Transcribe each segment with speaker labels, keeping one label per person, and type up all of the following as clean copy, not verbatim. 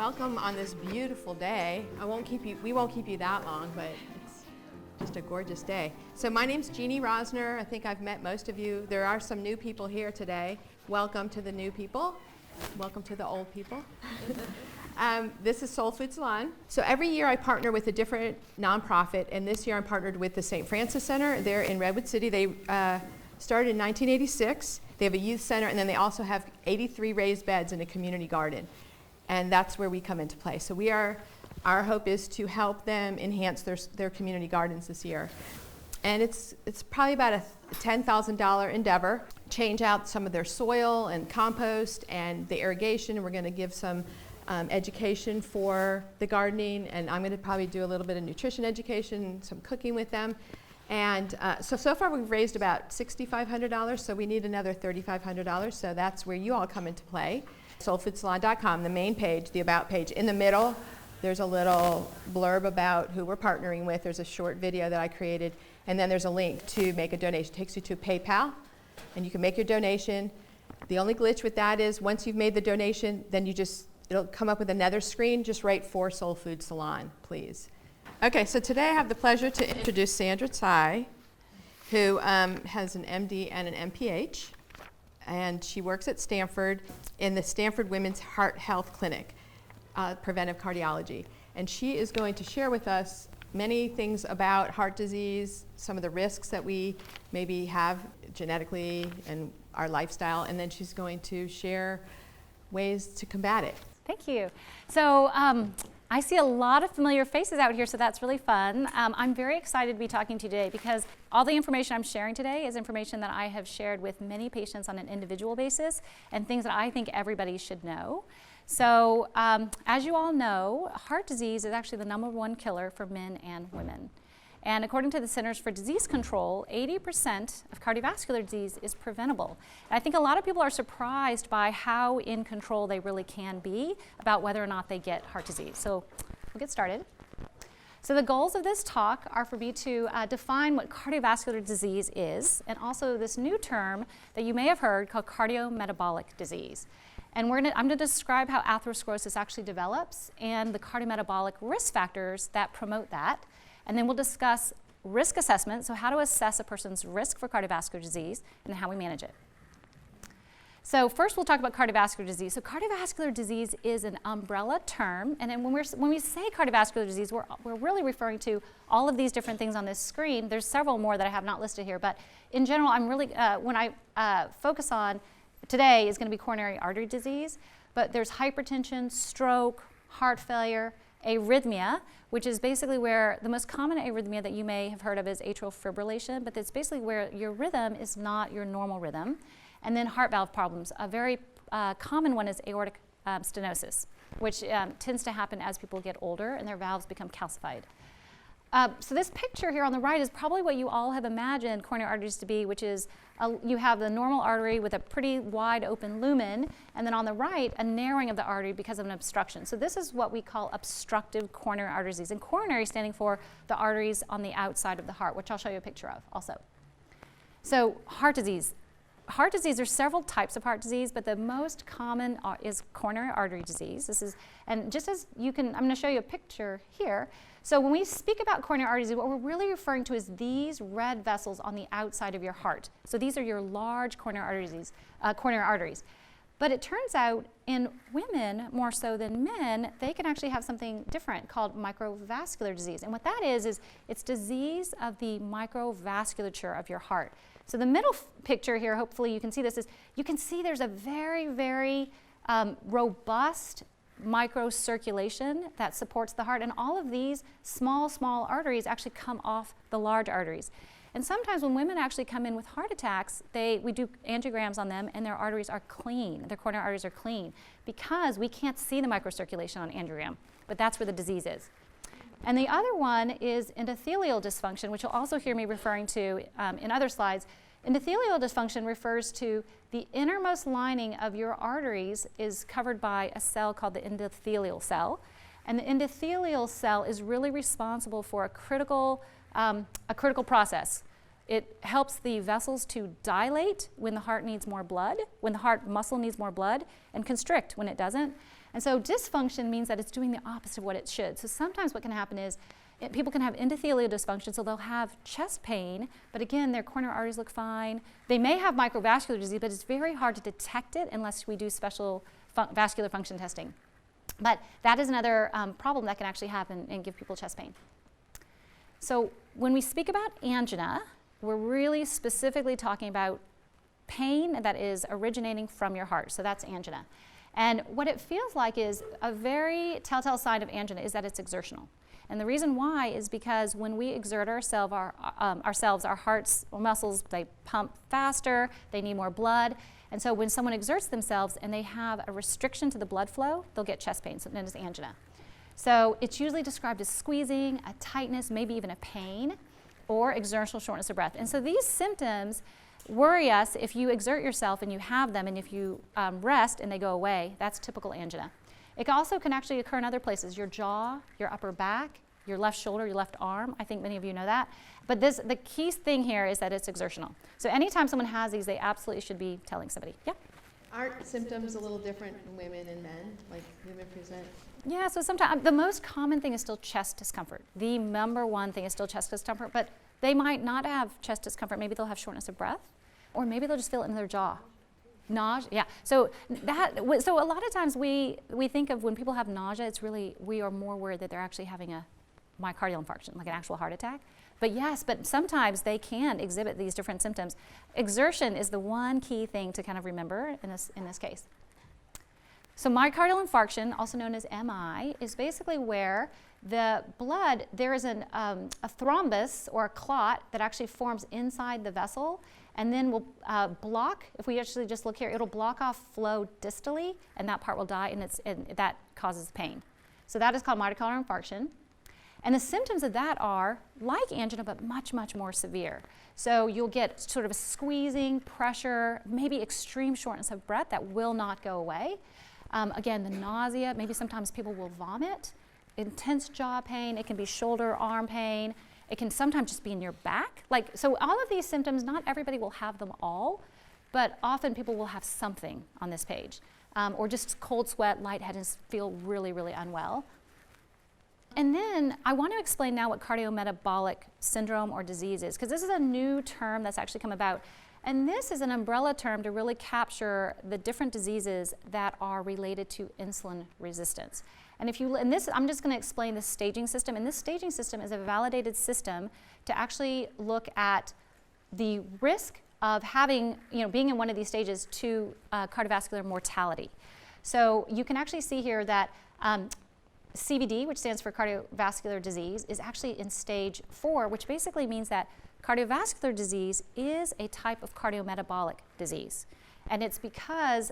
Speaker 1: welcome on this beautiful day. We won't keep you that long, but it's just a gorgeous day. So my name's Jeannie Rosner. I think I've met most of you. There are some new people here today. Welcome to the new people. Welcome to the old people. This is Soul Food Salon. So every year I partner with a different nonprofit, and this year I'm partnered with the St. Francis Center. They're in Redwood City. They started in 1986. They have a youth center, and then they also have 83 raised beds in a community garden. And that's where we come into play. So our hope is to help them enhance their community gardens this year. And it's probably about a $10,000 endeavor. Change out some of their soil and compost and the irrigation. And we're going to give some education for the gardening. And I'm going to probably do a little bit of nutrition education, some cooking with them. And so far we've raised about $6,500. So we need another $3,500. So that's where you all come into play. SoulFoodSalon.com, the main page, the About page. In the middle, there's a little blurb about who we're partnering with. There's a short video that I created. And then there's a link to make a donation. It takes you to PayPal, and you can make your donation. The only glitch with that is once you've made the donation, then it'll come up with another screen. Just write for Soul Food Salon, please. Okay, so today I have the pleasure to introduce Sandra Tsai, who has an MD and an MPH. And she works at Stanford in the Stanford Women's Heart Health Clinic, Preventive Cardiology. And she is going to share with us many things about heart disease, some of the risks that we maybe have genetically and our lifestyle, and then she's going to share ways to combat it.
Speaker 2: Thank you. So I see a lot of familiar faces out here, so that's really fun. I'm very excited to be talking to you today because all the information I'm sharing today is information that I have shared with many patients on an individual basis and things that I think everybody should know. So as you all know, heart disease is actually the #1 killer for men and women. And according to the Centers for Disease Control, 80% of cardiovascular disease is preventable. And I think a lot of people are surprised by how in control they really can be about whether or not they get heart disease. So we'll get started. So the goals of this talk are for me to define what cardiovascular disease is, and also this new term that you may have heard called cardiometabolic disease. And I'm going to describe how atherosclerosis actually develops and the cardiometabolic risk factors that promote that. And then we'll discuss risk assessment, so how to assess a person's risk for cardiovascular disease and how we manage it. So first we'll talk about cardiovascular disease. So cardiovascular disease is an umbrella term, and then when we say cardiovascular disease, we're really referring to all of these different things on this screen. There's several more that I have not listed here, but in general, I'm really, when I focus on today is going to be coronary artery disease, but there's hypertension, stroke, heart failure, arrhythmia, which is basically where the most common arrhythmia that you may have heard of is atrial fibrillation, but it's basically where your rhythm is not your normal rhythm. And then heart valve problems. A very common one is aortic stenosis, which tends to happen as people get older and their valves become calcified. So this picture here on the right is probably what you all have imagined coronary arteries to be, which is you have the normal artery with a pretty wide open lumen, and then on the right, a narrowing of the artery because of an obstruction. So this is what we call obstructive coronary artery disease, and coronary standing for the arteries on the outside of the heart, which I'll show you a picture of also. So heart disease. Heart disease, there's several types of heart disease, but the most common is coronary artery disease. And just as you can, I'm going to show you a picture here. So when we speak about coronary artery disease, what we're really referring to is these red vessels on the outside of your heart. So these are your large coronary arteries. But it turns out in women, more so than men, they can actually have something different called microvascular disease. And what that is it's disease of the microvasculature of your heart. So the middle picture here, hopefully you can see this, is you can see there's a very, very robust microcirculation that supports the heart, and all of these small arteries actually come off the large arteries. And sometimes when women actually come in with heart attacks, we do angiograms on them and their arteries are clean, their coronary arteries are clean, because we can't see the microcirculation on angiogram, but that's where the disease is. And the other one is endothelial dysfunction, which you'll also hear me referring to in other slides. Endothelial dysfunction refers to the innermost lining of your arteries is covered by a cell called the endothelial cell. And the endothelial cell is really responsible for a critical process. It helps the vessels to dilate when the heart needs more blood, when the heart muscle needs more blood, and constrict when it doesn't. And so dysfunction means that it's doing the opposite of what it should. So sometimes what can happen is people can have endothelial dysfunction, so they'll have chest pain, but again, their coronary arteries look fine. They may have microvascular disease, but it's very hard to detect it unless we do special vascular function testing. But that is another problem that can actually happen and give people chest pain. So when we speak about angina, we're really specifically talking about pain that is originating from your heart. So that's angina. And what it feels like is a very telltale sign of angina is that it's exertional. And the reason why is because when we exert ourselves, our heart's muscles, they pump faster, they need more blood. And so when someone exerts themselves and they have a restriction to the blood flow, they'll get chest pain, so known as angina. So it's usually described as squeezing, a tightness, maybe even a pain, or exertional shortness of breath. And so these symptoms worry us if you exert yourself and you have them, and if you rest and they go away. That's typical angina. It also can actually occur in other places, your jaw, your upper back, your left shoulder, your left arm. I think many of you know that. But the key thing here is that it's exertional. So anytime someone has these, they absolutely should be telling somebody. Yeah?
Speaker 1: Aren't symptoms a little different in women and men? Like women present?
Speaker 2: Yeah, so sometimes the most common thing is still chest discomfort. The number one thing is still chest discomfort, but they might not have chest discomfort. Maybe they'll have shortness of breath, or maybe they'll just feel it in their jaw. Nausea, yeah. So a lot of times we think of when people have nausea, it's really, we are more worried that they're actually having a myocardial infarction, like an actual heart attack. But yes, but sometimes they can exhibit these different symptoms. Exertion is the one key thing to kind of remember in this case. So myocardial infarction, also known as MI, is basically where the blood, there is a thrombus or a clot that actually forms inside the vessel and then will block, if we actually just look here, it'll block off flow distally, and that part will die, and that causes pain. So that is called myocardial infarction. And the symptoms of that are like angina, but much, much more severe. So you'll get sort of a squeezing, pressure, maybe extreme shortness of breath that will not go away. Again, the nausea, maybe sometimes people will vomit, intense jaw pain, it can be shoulder, arm pain, it can sometimes just be in your back. So all of these symptoms, not everybody will have them all, but often people will have something on this page. Or just cold sweat, lightheadedness, feel really, really unwell. And then I want to explain now what cardiometabolic syndrome or disease is, because this is a new term that's actually come about. And this is an umbrella term to really capture the different diseases that are related to insulin resistance. And I'm just going to explain the staging system. And this staging system is a validated system to actually look at the risk of having, being in one of these stages to cardiovascular mortality. So you can actually see here that CVD, which stands for cardiovascular disease, is actually in stage 4, which basically means that cardiovascular disease is a type of cardiometabolic disease. And it's because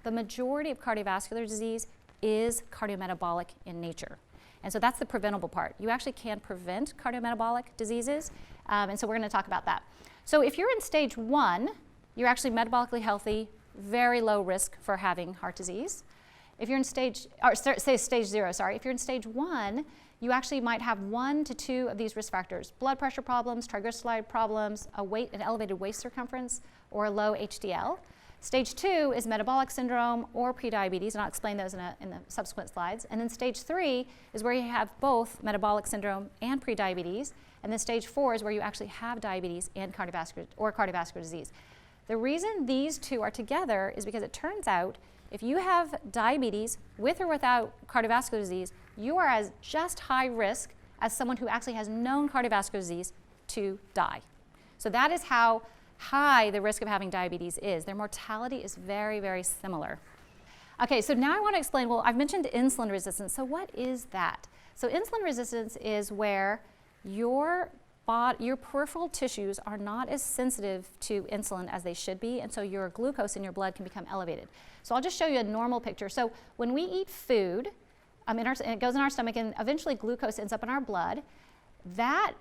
Speaker 2: the majority of cardiovascular disease is cardiometabolic in nature. And so that's the preventable part. You actually can prevent cardiometabolic diseases, and so we're going to talk about that. So if you're in stage 1, you're actually metabolically healthy, very low risk for having heart disease. If you're in stage 0, if you're in stage 1, you actually might have 1 to 2 of these risk factors: blood pressure problems, triglyceride problems, an elevated waist circumference, or a low HDL. Stage 2 is metabolic syndrome or prediabetes, and I'll explain those in the subsequent slides. And then stage 3 is where you have both metabolic syndrome and prediabetes. And then stage 4 is where you actually have diabetes and cardiovascular disease. The reason these two are together is because it turns out if you have diabetes with or without cardiovascular disease, you are as just high risk as someone who actually has known cardiovascular disease to die. So that is how high the risk of having diabetes is. Their mortality is very, very similar. Okay, so now I want to explain, well, I've mentioned insulin resistance. So what is that? So insulin resistance is where your peripheral tissues are not as sensitive to insulin as they should be, and so your glucose in your blood can become elevated. So I'll just show you a normal picture. So when we eat food, and it goes in our stomach, and eventually glucose ends up in our blood, that,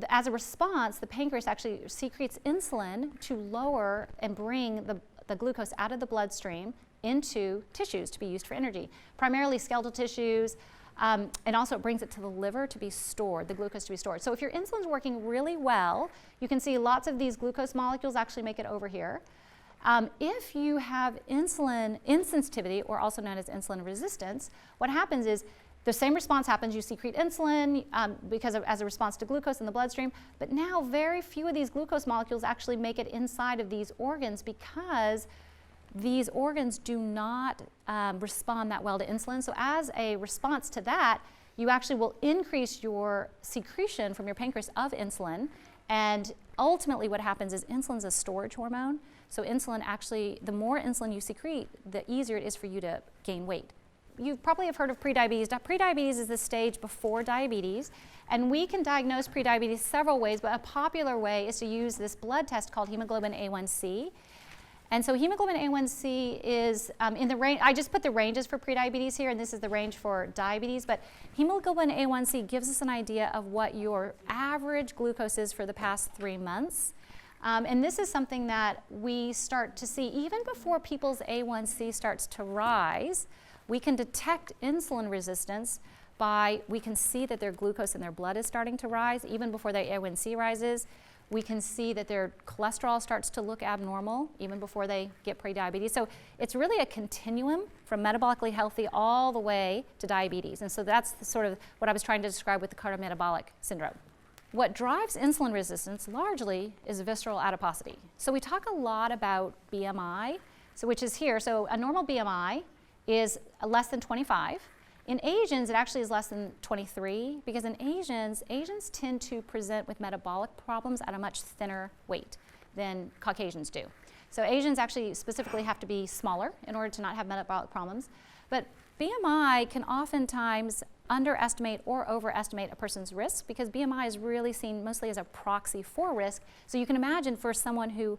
Speaker 2: as a response, the pancreas actually secretes insulin to lower and bring the glucose out of the bloodstream into tissues to be used for energy, primarily skeletal tissues, and also it brings it to the liver to be stored, the glucose to be stored. So if your insulin's working really well, you can see lots of these glucose molecules actually make it over here. If you have insulin insensitivity, or also known as insulin resistance, what happens is the same response happens. You secrete insulin as a response to glucose in the bloodstream, but now very few of these glucose molecules actually make it inside of these organs because these organs do not respond that well to insulin. So as a response to that, you actually will increase your secretion from your pancreas of insulin, and ultimately what happens is insulin is a storage hormone. So insulin actually, the more insulin you secrete, the easier it is for you to gain weight. You probably have heard of prediabetes. Prediabetes is the stage before diabetes, and we can diagnose prediabetes several ways, but a popular way is to use this blood test called hemoglobin A1C. And so hemoglobin A1C is in the range, I just put the ranges for prediabetes here, and this is the range for diabetes, but hemoglobin A1C gives us an idea of what your average glucose is for the past 3 months. And this is something that we start to see even before people's A1C starts to rise. We can detect insulin resistance we can see that their glucose in their blood is starting to rise even before their A1C rises. We can see that their cholesterol starts to look abnormal even before they get prediabetes. So it's really a continuum from metabolically healthy all the way to diabetes. And so that's sort of what I was trying to describe with the cardiometabolic syndrome. What drives insulin resistance largely is visceral adiposity. So we talk a lot about BMI, which is here. So a normal BMI is less than 25. In Asians, it actually is less than 23, because in Asians tend to present with metabolic problems at a much thinner weight than Caucasians do. So Asians actually specifically have to be smaller in order to not have metabolic problems. But BMI can oftentimes underestimate or overestimate a person's risk, because BMI is really seen mostly as a proxy for risk. So you can imagine for someone who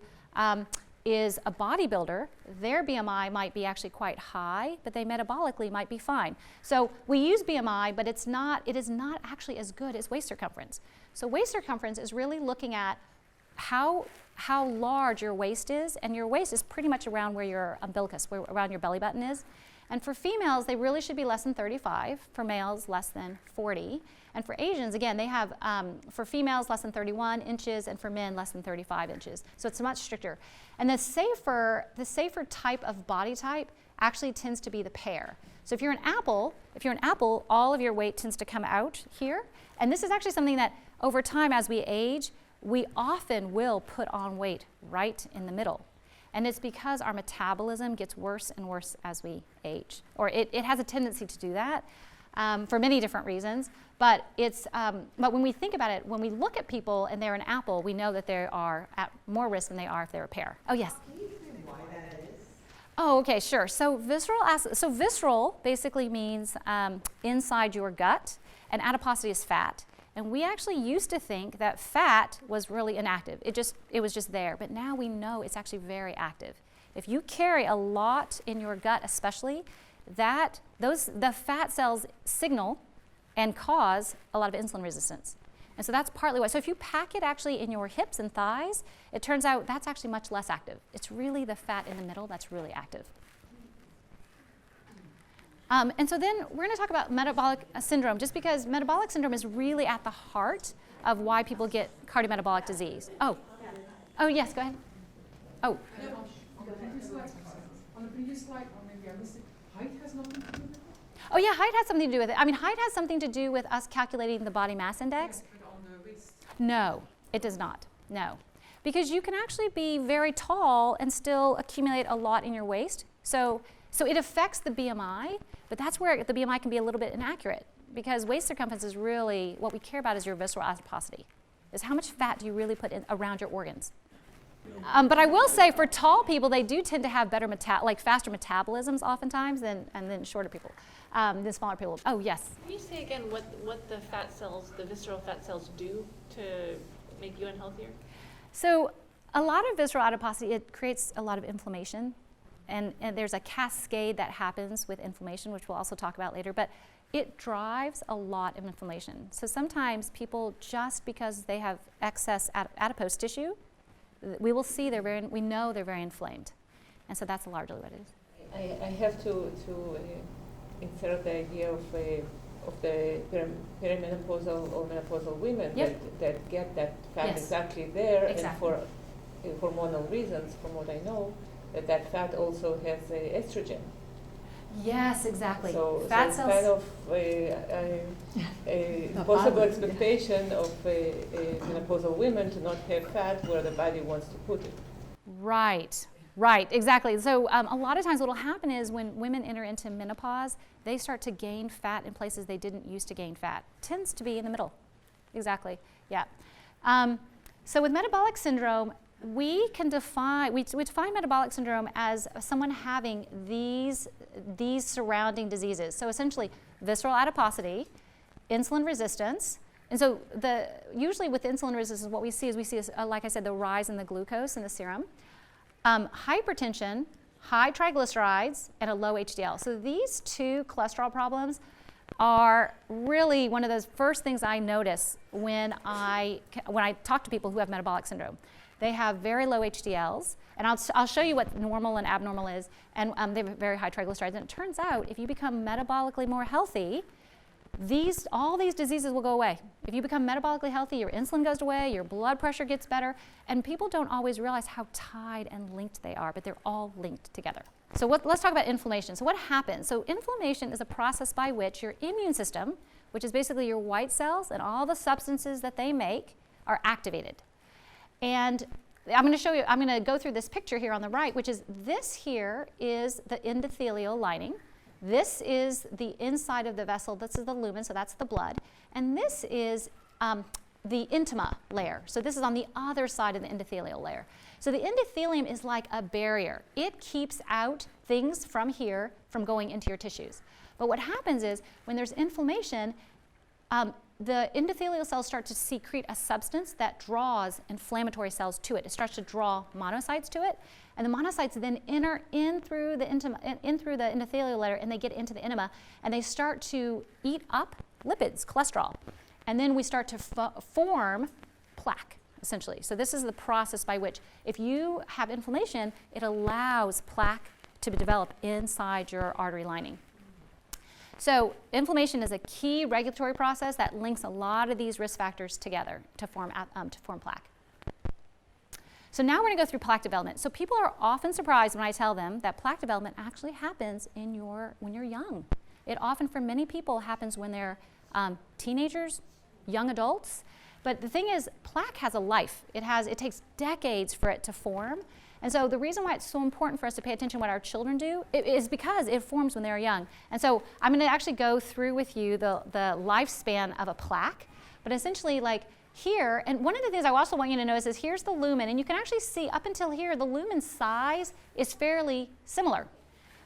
Speaker 2: is a bodybuilder, their BMI might be actually quite high, but they metabolically might be fine. So we use BMI, but it is not actually as good as waist circumference. So waist circumference is really looking at how large your waist is, and your waist is pretty much around where your umbilicus, around your belly button is. And for females, they really should be less than 35. For males, less than 40. And for Asians, again, they have, for females, less than 31 inches, and for men, less than 35 inches. So it's much stricter. And the safer type of body type actually tends to be the pear. So if you're an apple, all of your weight tends to come out here. And this is actually something that over time, as we age, we often will put on weight right in the middle. And it's because our metabolism gets worse and worse as we age. Or it has a tendency to do that for many different reasons. But but when we think about it, when we look at people and they're an apple, we know that they are at more risk than they are if they're a pear. Oh, yes?
Speaker 3: Can you explain why that is?
Speaker 2: Oh, okay, sure. So visceral basically means inside your gut, and adiposity is fat. And we actually used to think that fat was really inactive. It was just there. But now we know it's actually very active. If you carry a lot in your gut, especially, the fat cells signal and cause a lot of insulin resistance. And so that's partly why. So if you pack it actually in your hips and thighs, it turns out that's actually much less active. It's really the fat in the middle that's really active. And so then we're going to talk about metabolic syndrome, just because metabolic syndrome is really at the heart of why people get cardiometabolic disease. Oh, yes, go ahead. Oh.
Speaker 4: On the previous slide, or maybe I missed it, height has nothing to do with it?
Speaker 2: Oh yeah, height has something to do with it. I mean, height has something to do with us calculating the body mass index.
Speaker 4: Yes, but on the waist.
Speaker 2: No, it does not. No. Because you can actually be very tall and still accumulate a lot in your waist. So it affects the BMI, but that's where the BMI can be a little bit inaccurate, because waist circumference is really, what we care about is your visceral adiposity, is how much fat do you really put in around your organs. But I will say for tall people, they do tend to have better, faster metabolisms oftentimes than shorter people, than smaller people. Oh, yes?
Speaker 5: Can you say again what the fat cells, the visceral fat cells do to make you unhealthier?
Speaker 2: So a lot of visceral adiposity, it creates a lot of inflammation. And there's a cascade that happens with inflammation, which we'll also talk about later, but it drives a lot of inflammation. So sometimes people, just because they have excess adipose tissue, we will see we know they're very inflamed. And so that's largely what it is.
Speaker 6: I have to insert the idea of the perimenopausal or menopausal women that get that fat
Speaker 2: Yes.
Speaker 6: exactly there,
Speaker 2: Exactly.
Speaker 6: and for hormonal reasons, from what I know. that fat also has estrogen.
Speaker 2: Yes, exactly.
Speaker 6: So
Speaker 2: Fat
Speaker 6: it's
Speaker 2: cells.
Speaker 6: kind of a possible expectation of menopausal women to not have fat where the body wants to put it.
Speaker 2: Right, right, exactly. So a lot of times what will happen is when women enter into menopause, they start to gain fat in places they didn't used to gain fat. Tends to be in the middle. Exactly, yeah. So with metabolic syndrome, we define metabolic syndrome as someone having these surrounding diseases. So essentially, visceral adiposity, insulin resistance, and so usually with insulin resistance, what we see is, like I said, the rise in the glucose in the serum, hypertension, high triglycerides, and a low HDL. So these two cholesterol problems are really one of those first things I notice when I talk to people who have metabolic syndrome. They have very low HDLs, and I'll show you what normal and abnormal is, and they have very high triglycerides. And it turns out if you become metabolically more healthy, all these diseases will go away. If you become metabolically healthy, your insulin goes away, your blood pressure gets better, and people don't always realize how tied and linked they are, but they're all linked together. So let's talk about inflammation. So what happens? So inflammation is a process by which your immune system, which is basically your white cells and all the substances that they make, are activated. And I'm going to show you, I'm going to go through this picture here on the right, which is this here is the endothelial lining. This is the inside of the vessel. This is the lumen, so that's the blood. And this is the intima layer. So this is on the other side of the endothelial layer. So the endothelium is like a barrier. It keeps out things from here from going into your tissues. But what happens is when there's inflammation, the endothelial cells start to secrete a substance that draws inflammatory cells to it. It starts to draw monocytes to it, and the monocytes then enter in through the endothelial layer, and they get into the intima, and they start to eat up lipids, cholesterol, and then we start to form plaque, essentially. So this is the process by which, if you have inflammation, it allows plaque to develop inside your artery lining. So inflammation is a key regulatory process that links a lot of these risk factors together to form plaque. So now we're going to go through plaque development. So people are often surprised when I tell them that plaque development actually happens when you're young. It often, for many people, happens when they're teenagers, young adults. But the thing is, plaque has a life. It takes decades for it to form. And so the reason why it's so important for us to pay attention to what our children do is because it forms when they're young. And so I'm going to actually go through with you the lifespan of a plaque. But essentially, like here, and one of the things I also want you to notice is here's the lumen, and you can actually see up until here, the lumen size is fairly similar.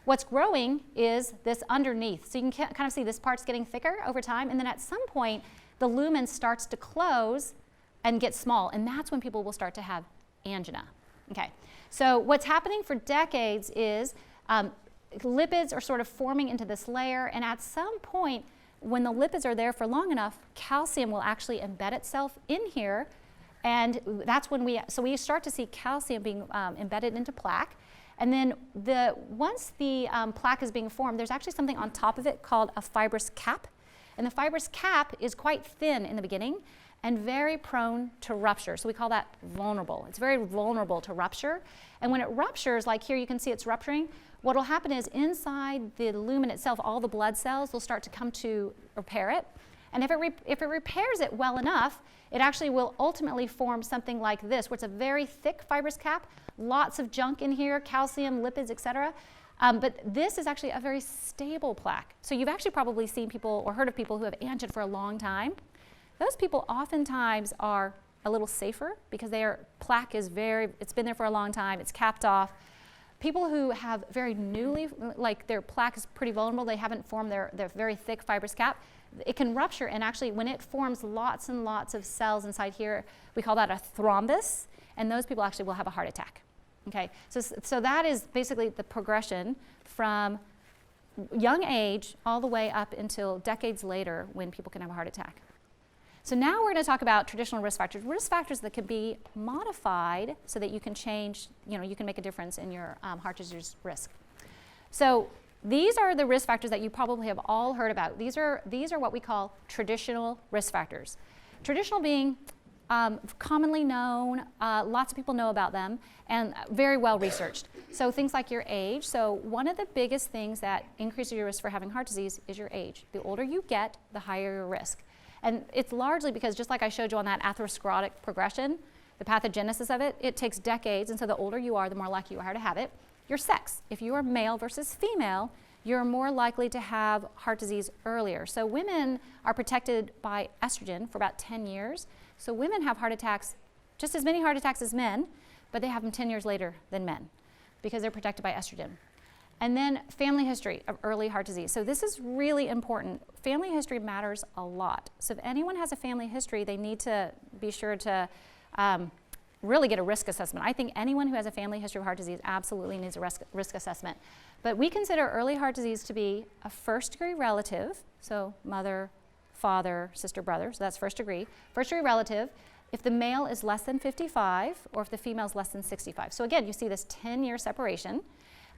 Speaker 2: What's growing is this underneath. So you can kind of see this part's getting thicker over time, and then at some point, the lumen starts to close and get small, and that's when people will start to have angina. Okay. So what's happening for decades is lipids are sort of forming into this layer, and at some point, when the lipids are there for long enough, calcium will actually embed itself in here, and that's when we start to see calcium being embedded into plaque. And then once the plaque is being formed, there's actually something on top of it called a fibrous cap, and the fibrous cap is quite thin in the beginning and very prone to rupture. So we call that vulnerable. It's very vulnerable to rupture. And when it ruptures, like here you can see it's rupturing, what will happen is inside the lumen itself, all the blood cells will start to come to repair it. And if it repairs it well enough, it actually will ultimately form something like this, where it's a very thick fibrous cap, lots of junk in here, calcium, lipids, etc. But this is actually a very stable plaque. So you've actually probably seen people or heard of people who have angina for a long time. Those people oftentimes are a little safer because their plaque is it's been there for a long time, it's capped off. People who have very newly, like their plaque is pretty vulnerable, they haven't formed their very thick fibrous cap, it can rupture, and actually when it forms lots and lots of cells inside here, we call that a thrombus, and those people actually will have a heart attack. Okay, so that is basically the progression from young age all the way up until decades later when people can have a heart attack. So now we're going to talk about traditional risk factors that can be modified so that you can change, you can make a difference in your heart disease risk. So these are the risk factors that you probably have all heard about. These are what we call traditional risk factors. Traditional being commonly known, lots of people know about them, and very well researched. So things like your age. So one of the biggest things that increases your risk for having heart disease is your age. The older you get, the higher your risk. And it's largely because, just like I showed you on that atherosclerotic progression, the pathogenesis of it, it takes decades, and so the older you are, the more likely you are to have it. Your sex. If you are male versus female, you're more likely to have heart disease earlier. So women are protected by estrogen for about 10 years. So women have heart attacks, just as many heart attacks as men, but they have them 10 years later than men because they're protected by estrogen. And then family history of early heart disease. So this is really important. Family history matters a lot. So if anyone has a family history, they need to be sure to really get a risk assessment. I think anyone who has a family history of heart disease absolutely needs a risk assessment. But we consider early heart disease to be a first-degree relative, so mother, father, sister, brother, so that's first degree relative, if the male is less than 55 or if the female is less than 65. So again, you see this 10-year separation.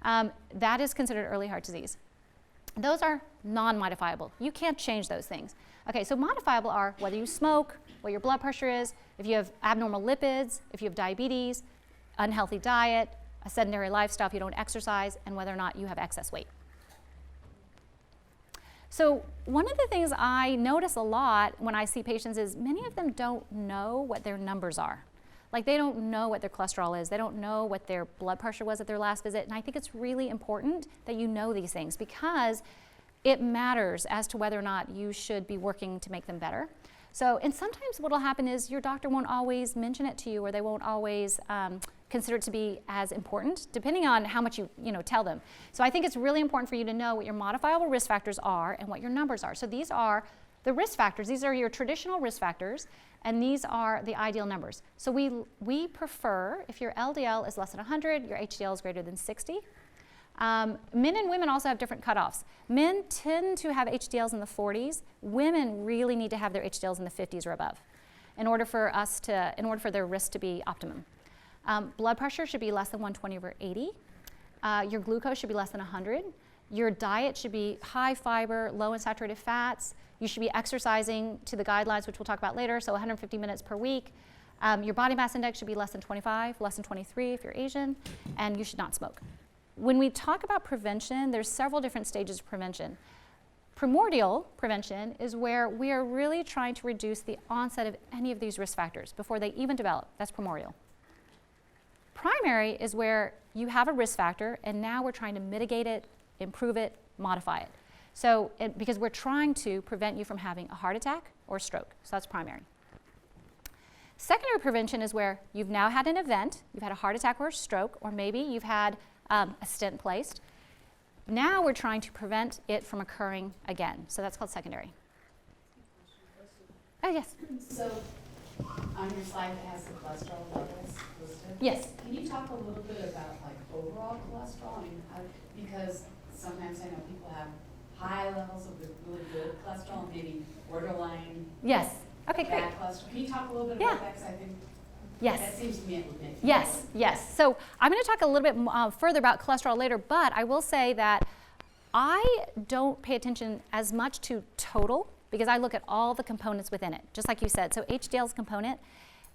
Speaker 2: That is considered early heart disease. Those are non-modifiable. You can't change those things. Okay, so modifiable are whether you smoke, what your blood pressure is, if you have abnormal lipids, if you have diabetes, unhealthy diet, a sedentary lifestyle if you don't exercise, and whether or not you have excess weight. So one of the things I notice a lot when I see patients is many of them don't know what their numbers are. Like they don't know what their cholesterol is. They don't know what their blood pressure was at their last visit. And I think it's really important that you know these things because it matters as to whether or not you should be working to make them better. So, and sometimes what will happen is your doctor won't always mention it to you or they won't always consider it to be as important, depending on how much you tell them. So I think it's really important for you to know what your modifiable risk factors are and what your numbers are. So these are the risk factors. These are your traditional risk factors, and these are the ideal numbers. So we prefer, if your LDL is less than 100, your HDL is greater than 60. Men and women also have different cutoffs. Men tend to have HDLs in the 40s. Women really need to have their HDLs in the 50s or above in order for their risk to be optimum. Blood pressure should be less than 120/80. Your glucose should be less than 100. Your diet should be high fiber, low in saturated fats. You should be exercising to the guidelines, which we'll talk about later, so 150 minutes per week. Your body mass index should be less than 25, less than 23 if you're Asian, and you should not smoke. When we talk about prevention, there's several different stages of prevention. Primordial prevention is where we are really trying to reduce the onset of any of these risk factors before they even develop. That's primordial. Primary is where you have a risk factor and now we're trying to mitigate it, improve it, modify it. So, because we're trying to prevent you from having a heart attack or a stroke. So that's primary. Secondary prevention is where you've now had an event, you've had a heart attack or a stroke, or maybe you've had a stent placed. Now we're trying to prevent it from occurring again. So that's called secondary. Oh, yes.
Speaker 7: So on your slide that has the cholesterol levels listed.
Speaker 2: Yes.
Speaker 7: Can you talk a little bit about like overall cholesterol? I mean, because sometimes I know people have high levels of the really good cholesterol and maybe borderline
Speaker 2: Yes. Okay, great.
Speaker 7: bad cholesterol. Can you talk a little bit
Speaker 2: Yeah.
Speaker 7: about that? Because I think
Speaker 2: Yes.
Speaker 7: that seems to me it would make
Speaker 2: Yes, yes. So I'm going to talk a little bit further about cholesterol later, but I will say that I don't pay attention as much to total because I look at all the components within it, just like you said. So HDL is a component.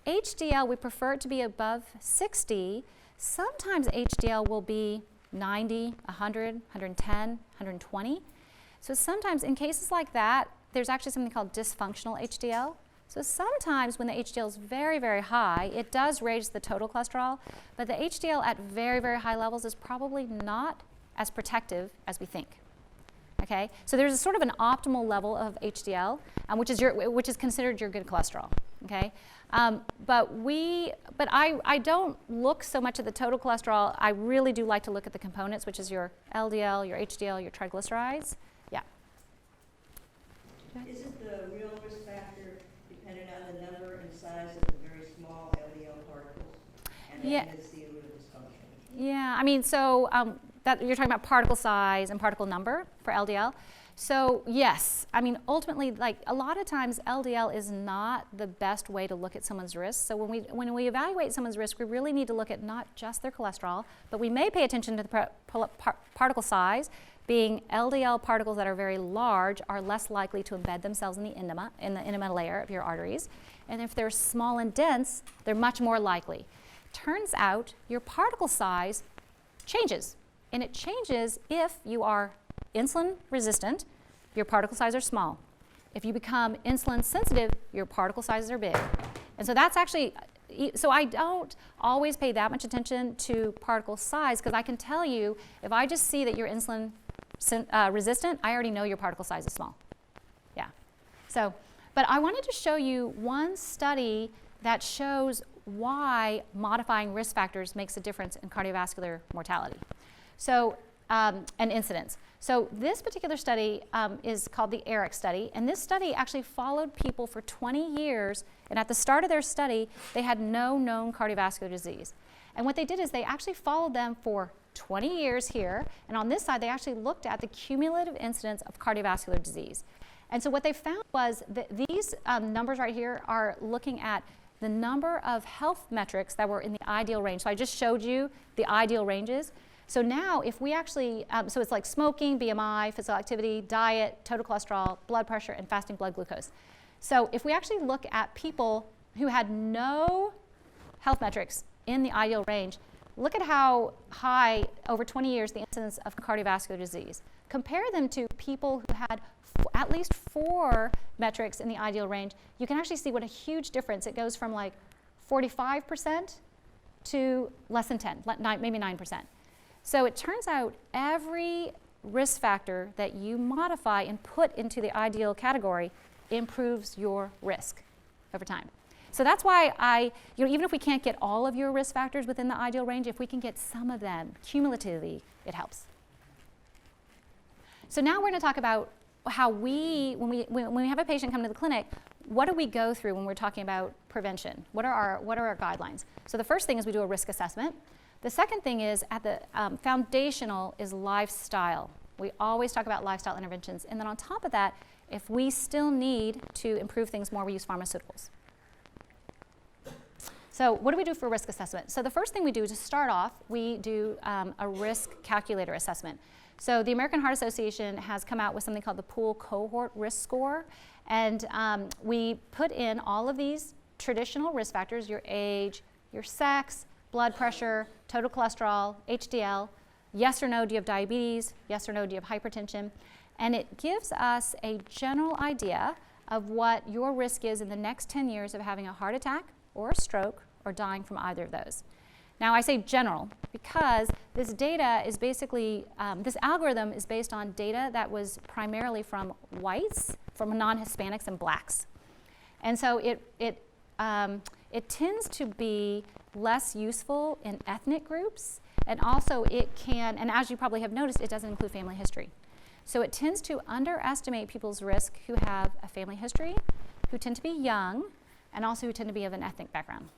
Speaker 2: HDL, we prefer it to be above 60. Sometimes HDL will be 90, 100, 110, 120. So sometimes in cases like that, there's actually something called dysfunctional HDL. So sometimes when the HDL is very, very high, it does raise the total cholesterol, but the HDL at very, very high levels is probably not as protective as we think. Okay, so there's a sort of an optimal level of HDL, which is considered your good cholesterol. Okay, but I don't look so much at the total cholesterol. I really do like to look at the components, which is your LDL, your HDL, your triglycerides. Yeah.
Speaker 3: Isn't the real risk factor dependent on the number and size of the very small LDL particles? And
Speaker 2: Yeah.
Speaker 3: that is the root of dysfunction.
Speaker 2: Yeah, I mean, so that you're talking about particle size and particle number for LDL. So yes, I mean, ultimately, like a lot of times LDL is not the best way to look at someone's risk. So when we evaluate someone's risk, we really need to look at not just their cholesterol, but we may pay attention to the particle size, being LDL particles that are very large are less likely to embed themselves in the intima layer of your arteries. And if they're small and dense, they're much more likely. Turns out your particle size changes, and it changes if you are insulin resistant, your particle sizes are small. If you become insulin sensitive, your particle sizes are big. And so that's actually, so I don't always pay that much attention to particle size, because I can tell you, if I just see that you're insulin resistant, I already know your particle size is small. Yeah. So, but I wanted to show you one study that shows why modifying risk factors makes a difference in cardiovascular mortality. So, and incidence. So this particular study is called the ERIC study, and this study actually followed people for 20 years, and at the start of their study, they had no known cardiovascular disease. And what they did is they actually followed them for 20 years here, and on this side, they actually looked at the cumulative incidence of cardiovascular disease. And so what they found was that these numbers right here are looking at the number of health metrics that were in the ideal range. So I just showed you the ideal ranges. So now if we actually, so it's like smoking, BMI, physical activity, diet, total cholesterol, blood pressure, and fasting blood glucose. So if we actually look at people who had no health metrics in the ideal range, look at how high over 20 years the incidence of cardiovascular disease. Compare them to people who had at least 4 metrics in the ideal range. You can actually see what a huge difference. It goes from like 45% to less than 10, maybe 9%. So it turns out every risk factor that you modify and put into the ideal category improves your risk over time. So that's why even if we can't get all of your risk factors within the ideal range, if we can get some of them cumulatively, it helps. So now we're going to talk about how when we have a patient come to the clinic, what do we go through when we're talking about prevention? What are our guidelines? So the first thing is we do a risk assessment. The second thing is at the foundational is lifestyle. We always talk about lifestyle interventions. And then on top of that, if we still need to improve things more, we use pharmaceuticals. So what do we do for risk assessment? So the first thing we do to start off, we do a risk calculator assessment. So the American Heart Association has come out with something called the Pool Cohort Risk Score. And we put in all of these traditional risk factors, your age, your sex, blood pressure, total cholesterol, HDL, yes or no, do you have diabetes, yes or no, do you have hypertension, and it gives us a general idea of what your risk is in the next 10 years of having a heart attack or a stroke or dying from either of those. Now I say general because this data is basically, this algorithm is based on data that was primarily from whites, from non-Hispanics and blacks. And so it tends to be less useful in ethnic groups, and also it can, and as you probably have noticed, it doesn't include family history. So it tends to underestimate people's risk who have a family history, who tend to be young, and also who tend to be of an ethnic background.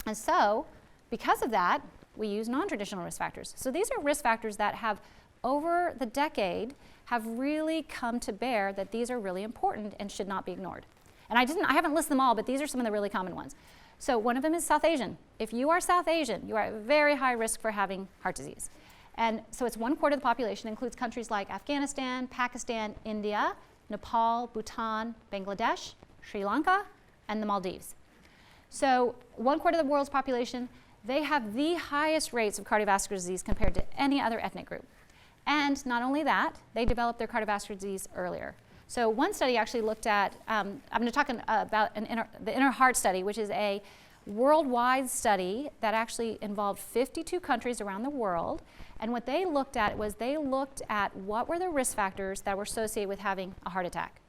Speaker 2: And so, because of that, we use non-traditional risk factors. So these are risk factors that have, over the decade, have really come to bear that these are really important and should not be ignored. And I haven't listed them all, but these are some of the really common ones. So one of them is South Asian. If you are South Asian, you are at very high risk for having heart disease. And so it's 1/4 of the population, includes countries like Afghanistan, Pakistan, India, Nepal, Bhutan, Bangladesh, Sri Lanka, and the Maldives. So 1/4 of the world's population, they have the highest rates of cardiovascular disease compared to any other ethnic group. And not only that, they develop their cardiovascular disease earlier. So one study actually looked at, I'm going to talk about the Inner Heart Study, which is a worldwide study that actually involved 52 countries around the world. And what they looked at was they looked at what were the risk factors that were associated with having a heart attack.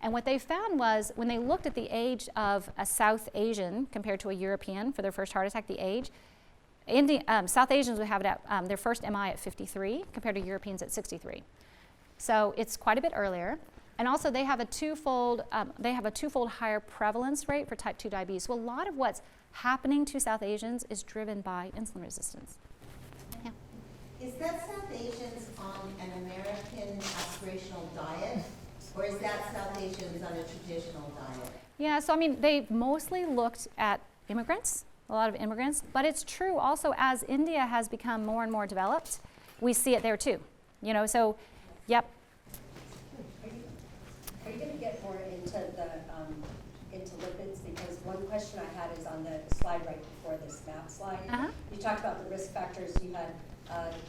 Speaker 2: And what they found was when they looked at the age of a South Asian compared to a European for their first heart attack, the age, South Asians would have it at, their first MI at 53 compared to Europeans at 63. So it's quite a bit earlier. And also they have a twofold higher prevalence rate for type 2 diabetes. So a lot of what's happening to South Asians is driven by insulin resistance. Yeah.
Speaker 8: Is that South Asians on an American aspirational diet, or is that South Asians on a traditional diet?
Speaker 2: Yeah, so I mean, they mostly looked at immigrants, a lot of immigrants, but it's true also as India has become more and more developed, we see it there too. You know, so, yep.
Speaker 9: Are you going to get more into lipids? Because one question I had is on the slide right before this map slide. You talked about the risk factors. You had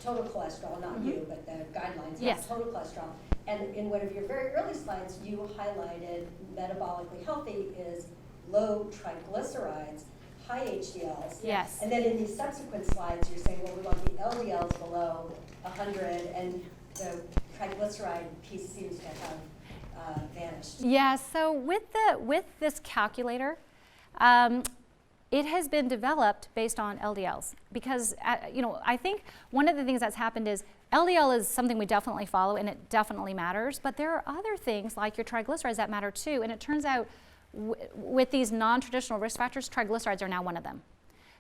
Speaker 9: total cholesterol, not you, but the guidelines.
Speaker 2: Yes.
Speaker 9: Total cholesterol. And in one of your very early slides, you highlighted metabolically healthy is low triglycerides, high HDLs.
Speaker 2: Yes.
Speaker 9: And then in these subsequent slides, you're saying, well, we want the LDLs below 100, and the triglyceride piece seems to have vanished.
Speaker 2: Yeah, so with this calculator, it has been developed based on LDLs because, you know, I think one of the things that's happened is LDL is something we definitely follow and it definitely matters, but there are other things like your triglycerides that matter too, and it turns out with these non-traditional risk factors, triglycerides are now one of them.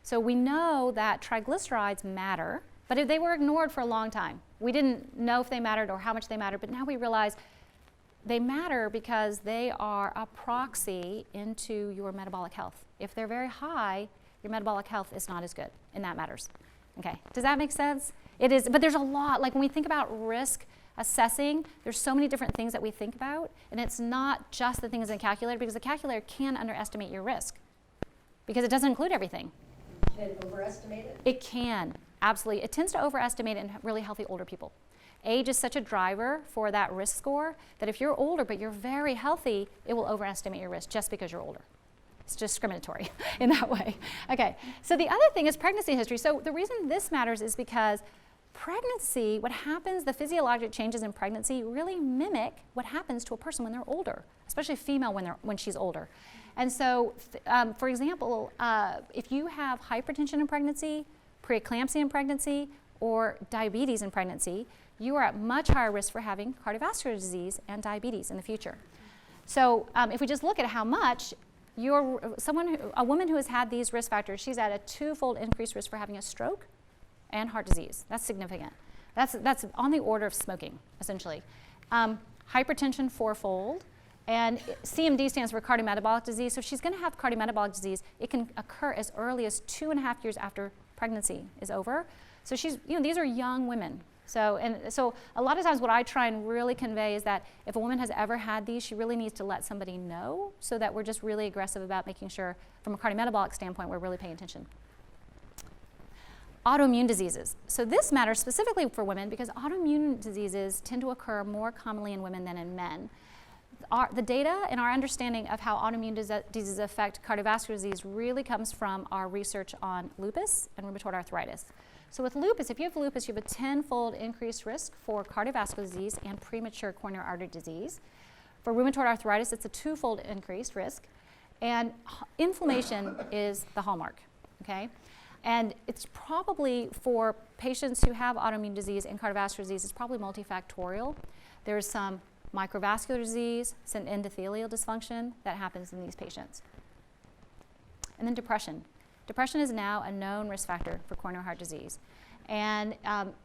Speaker 2: So we know that triglycerides matter, but they were ignored for a long time. We didn't know if they mattered or how much they mattered, but now we realize they matter because they are a proxy into your metabolic health. If they're very high, your metabolic health is not as good, and that matters. Okay, does that make sense? It is, but there's a lot, like when we think about risk assessing, there's so many different things that we think about, and it's not just the things in the calculator, because the calculator can underestimate your risk, because it doesn't include everything.
Speaker 9: Can it overestimate it?
Speaker 2: It can, absolutely. It tends to overestimate in really healthy older people. Age is such a driver for that risk score that if you're older but you're very healthy, it will overestimate your risk just because you're older. It's discriminatory in that way. Okay, so the other thing is pregnancy history. So the reason this matters is because pregnancy, what happens, the physiologic changes in pregnancy really mimic what happens to a person when they're older, especially a female when she's older. And so, for example, if you have hypertension in pregnancy, preeclampsia in pregnancy, or diabetes in pregnancy, you are at much higher risk for having cardiovascular disease and diabetes in the future. So if we just look at how much, a woman who has had these risk factors, she's at a 2-fold increased risk for having a stroke and heart disease. That's significant. That's on the order of smoking, essentially. Hypertension 4-fold, and CMD stands for cardiometabolic disease. So if she's going to have cardiometabolic disease, it can occur as early as 2.5 years after pregnancy is over. So she's, you know, these are young women. So a lot of times what I try and really convey is that if a woman has ever had these, she really needs to let somebody know so that we're just really aggressive about making sure from a cardiometabolic standpoint we're really paying attention. Autoimmune diseases. So this matters specifically for women because autoimmune diseases tend to occur more commonly in women than in men. The data and our understanding of how autoimmune diseases affect cardiovascular disease really comes from our research on lupus and rheumatoid arthritis. So with lupus, if you have lupus, you have a 10-fold increased risk for cardiovascular disease and premature coronary artery disease. For rheumatoid arthritis, it's a 2-fold increased risk. And inflammation is the hallmark, okay? And it's probably for patients who have autoimmune disease and cardiovascular disease, it's probably multifactorial. There's some microvascular disease, some endothelial dysfunction that happens in these patients. And then depression. Depression is now a known risk factor for coronary heart disease. And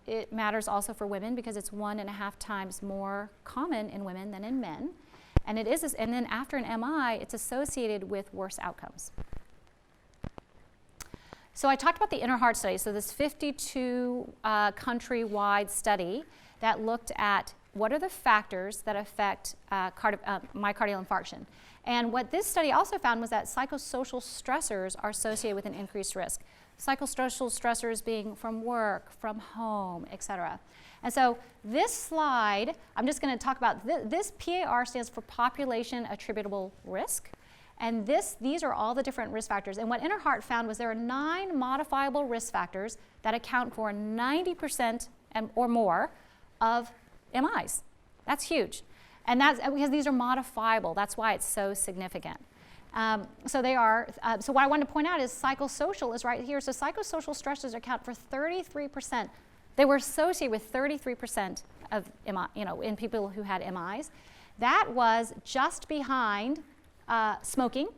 Speaker 2: it matters also for women because it's 1.5 times more common in women than in men. And and then after an MI, it's associated with worse outcomes. So I talked about the inner heart study. So this 52 country-wide study that looked at what are the factors that affect myocardial infarction. And what this study also found was that psychosocial stressors are associated with an increased risk. Psychosocial stressors being from work, from home, et cetera. And so this slide, I'm just going to talk about this PAR stands for population attributable risk. And these are all the different risk factors. And what Inner Heart found was there are 9 modifiable risk factors that account for 90% or more of MIs. That's huge. And that's because these are modifiable. That's why it's so significant. So what I want to point out is psychosocial is right here. So psychosocial stressors account for 33%. They were associated with 33% of MI, in people who had MIs. That was just behind smoking,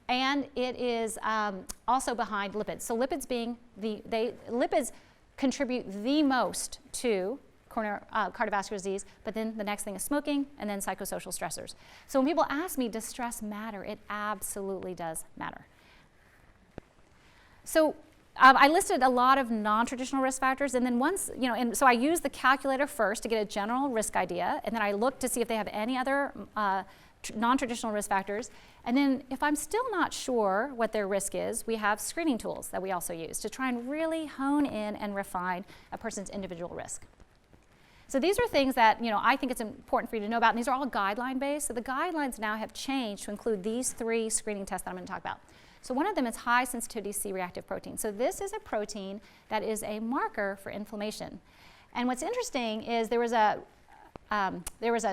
Speaker 2: and it is also behind lipids. So lipids being lipids contribute the most to cardiovascular disease, but then the next thing is smoking, and then psychosocial stressors. So when people ask me, does stress matter? It absolutely does matter. So I listed a lot of non-traditional risk factors, and then once, and so I used the calculator first to get a general risk idea, and then I looked to see if they have any other non-traditional risk factors. And then if I'm still not sure what their risk is, we have screening tools that we also use to try and really hone in and refine a person's individual risk. So these are things that I think it's important for you to know about, and these are all guideline-based. So the guidelines now have changed to include these 3 screening tests that I'm going to talk about. So one of them is high sensitivity C-reactive protein. So this is a protein that is a marker for inflammation. And what's interesting is there was a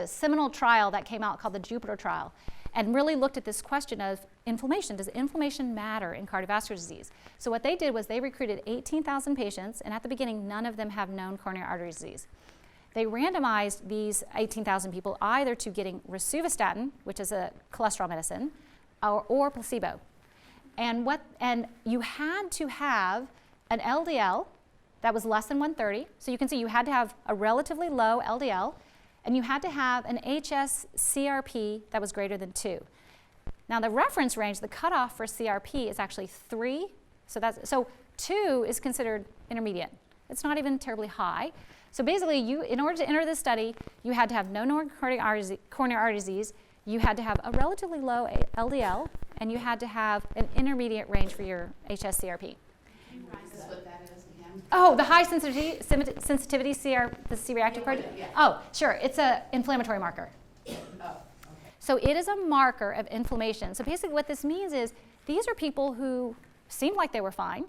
Speaker 2: seminal trial that came out called the Jupiter trial, and really looked at this question of inflammation. Does inflammation matter in cardiovascular disease? So what they did was they recruited 18,000 patients, and at the beginning, none of them have known coronary artery disease. They randomized these 18,000 people either to getting rosuvastatin, which is a cholesterol medicine, or placebo. And you had to have an LDL that was less than 130. So you can see you had to have a relatively low LDL, and you had to have an HS-CRP that was greater than 2. Now the reference range, the cutoff for CRP is actually 3. So 2 is considered intermediate. It's not even terribly high. So basically, in order to enter this study, you had to have no known coronary artery disease, you had to have a relatively low LDL, and you had to have an intermediate range for your HS-CRP.
Speaker 7: That's what that is again.
Speaker 2: Oh, the high sensitivity the C-reactive protein?
Speaker 7: Yeah.
Speaker 2: Oh, sure. It's an inflammatory marker.
Speaker 7: Oh, okay.
Speaker 2: So it is a marker of inflammation. So basically what this means is these are people who seemed like they were fine.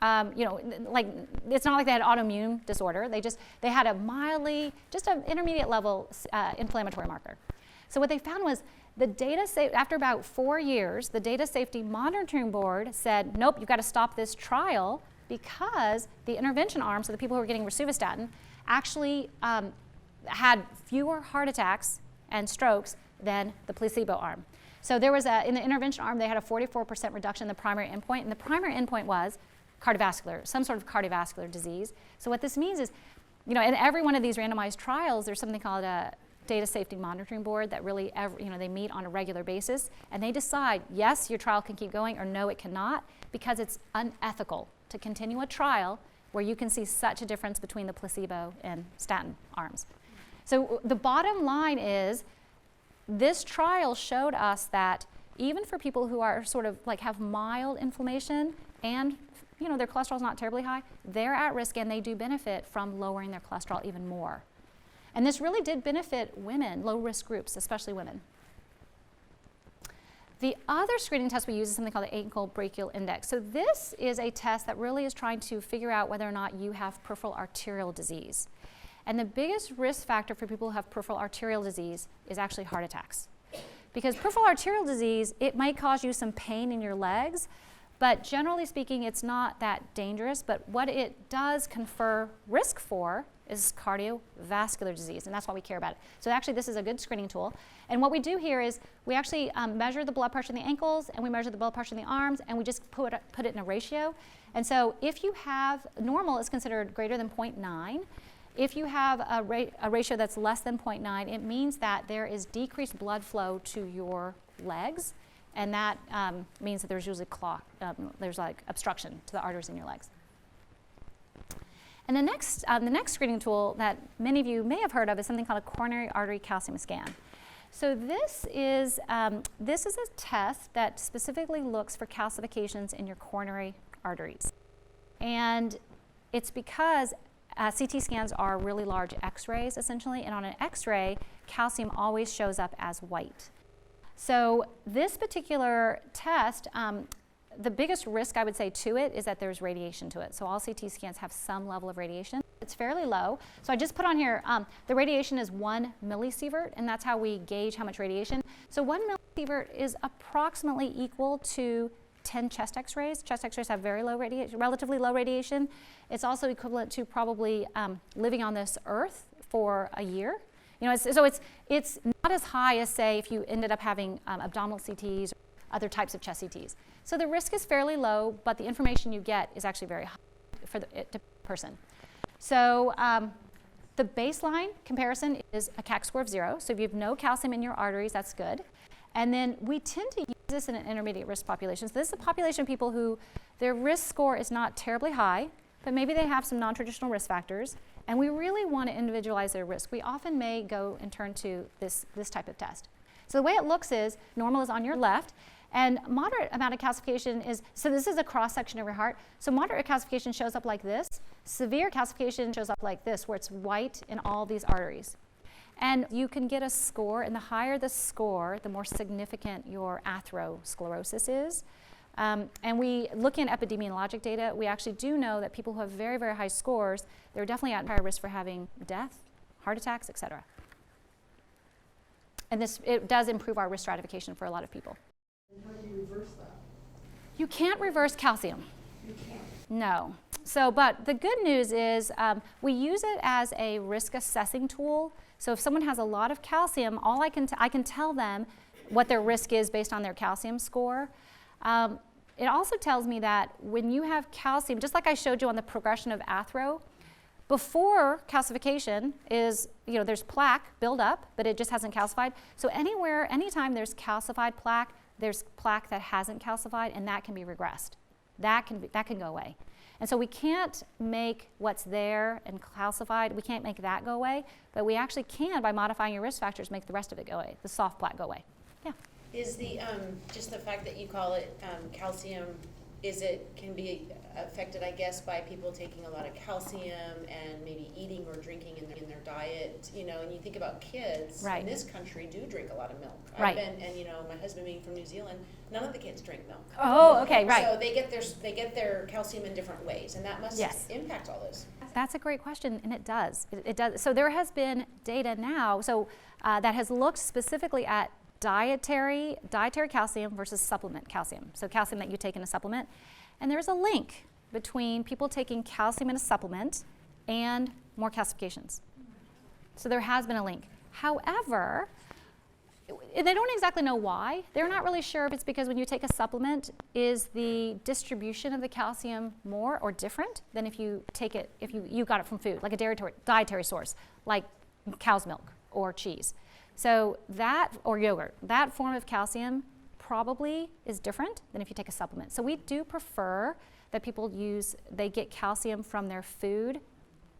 Speaker 2: Like it's not like they had autoimmune disorder. They had a mildly, just an intermediate level inflammatory marker. So what they found was after about 4 years, the Data Safety Monitoring Board said, nope, you've got to stop this trial because the intervention arm, so the people who were getting rosuvastatin, actually had fewer heart attacks and strokes than the placebo arm. So there was in the intervention arm, they had a 44% reduction in the primary endpoint, and the primary endpoint was cardiovascular, some sort of cardiovascular disease. So what this means is, in every one of these randomized trials, there's something called a Data Safety Monitoring Board that really, they meet on a regular basis, and they decide, yes, your trial can keep going, or no, it cannot, because it's unethical to continue a trial where you can see such a difference between the placebo and statin arms. So the bottom line is, this trial showed us that even for people who are sort of like have mild inflammation and their cholesterol is not terribly high, they're at risk and they do benefit from lowering their cholesterol even more. And this really did benefit women, low-risk groups, especially women. The other screening test we use is something called the ankle brachial index. So this is a test that really is trying to figure out whether or not you have peripheral arterial disease. And the biggest risk factor for people who have peripheral arterial disease is actually heart attacks. Because peripheral arterial disease, it might cause you some pain in your legs, but generally speaking, it's not that dangerous. But what it does confer risk for is cardiovascular disease, and that's why we care about it. So actually, this is a good screening tool. And what we do here is we actually measure the blood pressure in the ankles, and we measure the blood pressure in the arms, and we just put it in a ratio. And so if you have, normal is considered greater than 0.9. If you have a ratio that's less than 0.9, it means that there is decreased blood flow to your legs, and that means that there's usually there's like obstruction to the arteries in your legs. And the next screening tool that many of you may have heard of is something called a coronary artery calcium scan. So this is a test that specifically looks for calcifications in your coronary arteries. And it's because CT scans are really large X-rays, essentially, and on an X-ray, calcium always shows up as white. So this particular test, the biggest risk I would say to it is that there's radiation to it. So all CT scans have some level of radiation. It's fairly low. So I just put on here, the radiation is 1 millisievert, and that's how we gauge how much radiation. So 1 millisievert is approximately equal to 10 chest X-rays. Chest X-rays have very low radiation, relatively low radiation. It's also equivalent to probably living on this earth for a year. It's not as high as, say, if you ended up having abdominal CTs or other types of chest CTs. So the risk is fairly low, but the information you get is actually very high for the person. So the baseline comparison is a CAC score of 0. So if you have no calcium in your arteries, that's good. And then we tend to use this in an intermediate risk population. So this is a population of people who their risk score is not terribly high, but maybe they have some non-traditional risk factors, and we really want to individualize their risk. We often may go and turn to this type of test. So the way it looks is normal is on your left, and moderate amount of calcification is, so this is a cross-section of your heart. So moderate calcification shows up like this. Severe calcification shows up like this, where it's white in all these arteries. And you can get a score, and the higher the score, the more significant your atherosclerosis is. And we, looking at epidemiologic data, we actually do know that people who have very, very high scores, they're definitely at higher risk for having death, heart attacks, et cetera. And this, it does improve our risk stratification for a lot of people.
Speaker 4: And how do you reverse that?
Speaker 2: You can't reverse calcium.
Speaker 4: You can't.
Speaker 2: No. So, but the good news is we use it as a risk assessing tool. So if someone has a lot of calcium, all I can tell them what their risk is based on their calcium score. It also tells me that when you have calcium, just like I showed you on the progression of athero, before calcification is, there's plaque buildup, but it just hasn't calcified. So anytime there's calcified plaque, there's plaque that hasn't calcified, and that can be regressed. That can go away. And so we can't make what's there and calcified, we can't make that go away, but we actually can, by modifying your risk factors, make the rest of it go away, the soft plaque go away. Yeah.
Speaker 10: Is the, just the fact that you call it calcium, can be affected, I guess, by people taking a lot of calcium and maybe eating or drinking in their diet, and you think about kids in this country do drink a lot of milk.
Speaker 2: Right.
Speaker 10: My husband being from New Zealand, none of the kids drink milk.
Speaker 2: Oh, okay, right.
Speaker 10: So they get their calcium in different ways, and that must impact all this.
Speaker 2: That's a great question, and it does. It does. So there has been data now, that has looked specifically at dietary calcium versus supplement calcium. So calcium that you take in a supplement. And there's a link between people taking calcium in a supplement and more calcifications. So there has been a link. However, they don't exactly know why. They're not really sure if it's because when you take a supplement, is the distribution of the calcium more or different than if you take it, if you got it from food, like a dietary source, like cow's milk or cheese. So that, or yogurt, that form of calcium probably is different than if you take a supplement. So we do prefer that people they get calcium from their food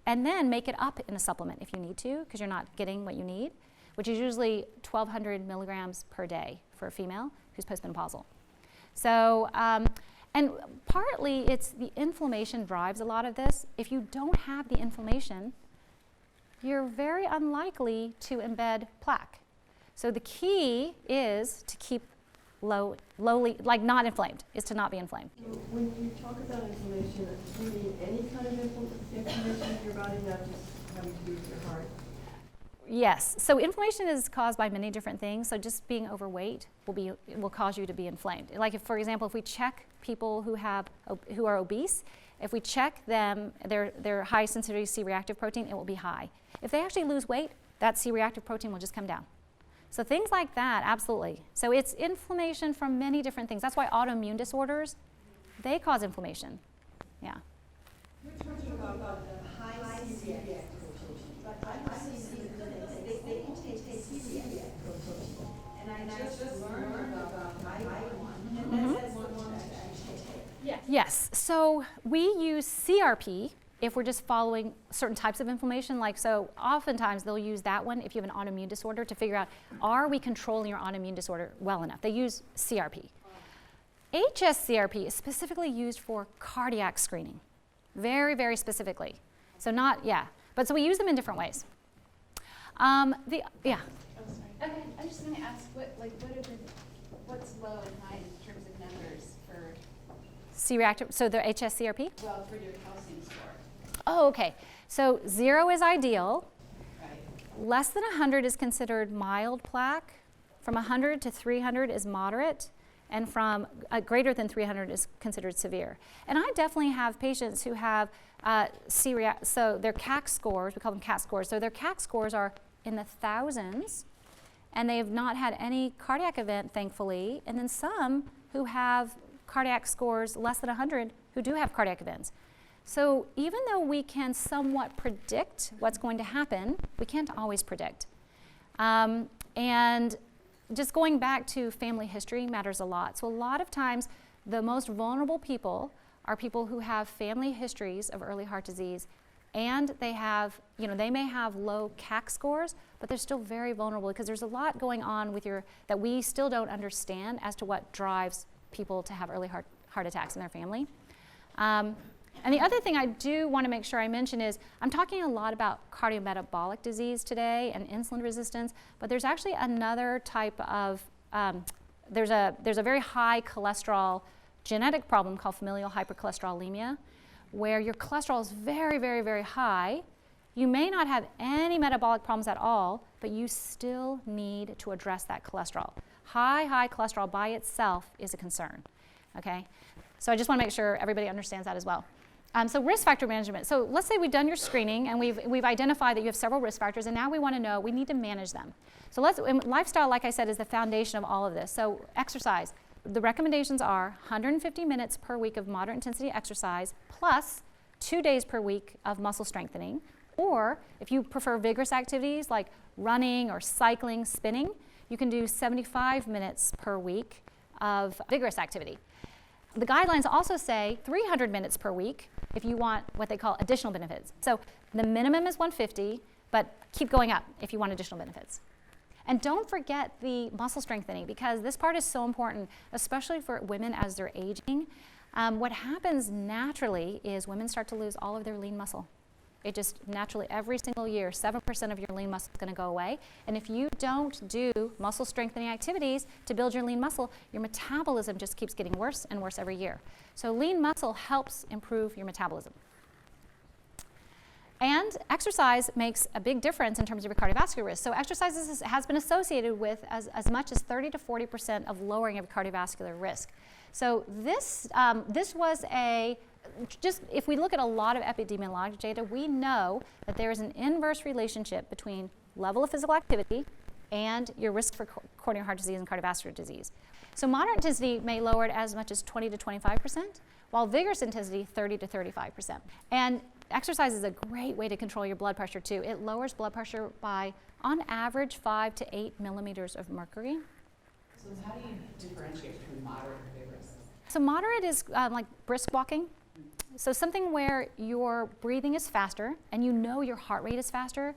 Speaker 2: and then make it up in a supplement if you need to, because you're not getting what you need, which is usually 1,200 milligrams per day for a female who's postmenopausal. So, and partly it's the inflammation drives a lot of this. If you don't have the inflammation, you're very unlikely to embed plaque. So the key is to keep lowly, like not inflamed, is to not be inflamed.
Speaker 3: When you talk about inflammation, do you mean any kind of inflammation in your body, not just having to do with your heart?
Speaker 2: Yes, so inflammation is caused by many different things. So just being overweight will cause you to be inflamed. Like if, for example, if we check people who are obese, if we check them, their high sensitivity C-reactive protein, it will be high. If they actually lose weight, that C-reactive protein will just come down. So things like that, absolutely. So it's inflammation from many different things. That's why autoimmune disorders, they cause inflammation. Yeah.
Speaker 3: You're talking about the high C-reactive protein, but I see they can take C-reactive protein, and I just learned about high one, and that's the one that I actually take.
Speaker 2: Yes, so we use CRP if we're just following certain types of inflammation. Like, so oftentimes they'll use that one if you have an autoimmune disorder to figure out, are we controlling your autoimmune disorder well enough? They use CRP. HSCRP is specifically used for cardiac screening, very, very specifically. So so we use them in different ways.
Speaker 7: Okay, I'm just going to ask, what's low and high in terms of numbers for
Speaker 2: C-reactive, so the HSCRP?
Speaker 7: Well, for your calcium score.
Speaker 2: Oh, okay. So 0 is ideal.
Speaker 7: Right.
Speaker 2: Less than 100 is considered mild plaque. From 100 to 300 is moderate. And from greater than 300 is considered severe. And I definitely have patients who have so their CAC scores, we call them CAC scores, so their CAC scores are in the thousands, and they have not had any cardiac event, thankfully, and then some who have cardiac scores less than 100 who do have cardiac events. So even though we can somewhat predict what's going to happen, we can't always predict. And just going back to family history matters a lot. So a lot of times, the most vulnerable people are people who have family histories of early heart disease, and they have, they may have low CAC scores, but they're still very vulnerable because there's a lot going on with that we still don't understand as to what drives people to have early heart attacks in their family. And the other thing I do want to make sure I mention is I'm talking a lot about cardiometabolic disease today and insulin resistance, but there's actually another type of, there's a very high cholesterol genetic problem called familial hypercholesterolemia, where your cholesterol is very, very, very high. You may not have any metabolic problems at all, but you still need to address that cholesterol. High cholesterol by itself is a concern, okay? So I just want to make sure everybody understands that as well. So risk factor management. So let's say we've done your screening and we've identified that you have several risk factors, and now we want to know, we need to manage them. So lifestyle, like I said, is the foundation of all of this. So exercise. The recommendations are 150 minutes per week of moderate intensity exercise plus 2 days per week of muscle strengthening. Or if you prefer vigorous activities like running or cycling, spinning, you can do 75 minutes per week of vigorous activity. The guidelines also say 300 minutes per week if you want what they call additional benefits. So the minimum is 150, but keep going up if you want additional benefits. And don't forget the muscle strengthening, because this part is so important, especially for women as they're aging. What happens naturally is women start to lose all of their lean muscle. It just naturally, every single year, 7% of your lean muscle is going to go away. And if you don't do muscle strengthening activities to build your lean muscle, your metabolism just keeps getting worse and worse every year. So lean muscle helps improve your metabolism. And exercise makes a big difference in terms of your cardiovascular risk. So exercise has been associated with as much as 30 to 40% of lowering of cardiovascular risk. So this was just if we look at a lot of epidemiologic data, we know that there is an inverse relationship between level of physical activity and your risk for coronary heart disease and cardiovascular disease. So moderate intensity may lower it as much as 20 to 25%, while vigorous intensity 30 to 35%. And exercise is a great way to control your blood pressure too. It lowers blood pressure by, on average, 5 to 8 millimeters of mercury.
Speaker 7: So how do you differentiate between moderate and vigorous?
Speaker 2: So moderate is like brisk walking. So something where your breathing is faster and you know your heart rate is faster,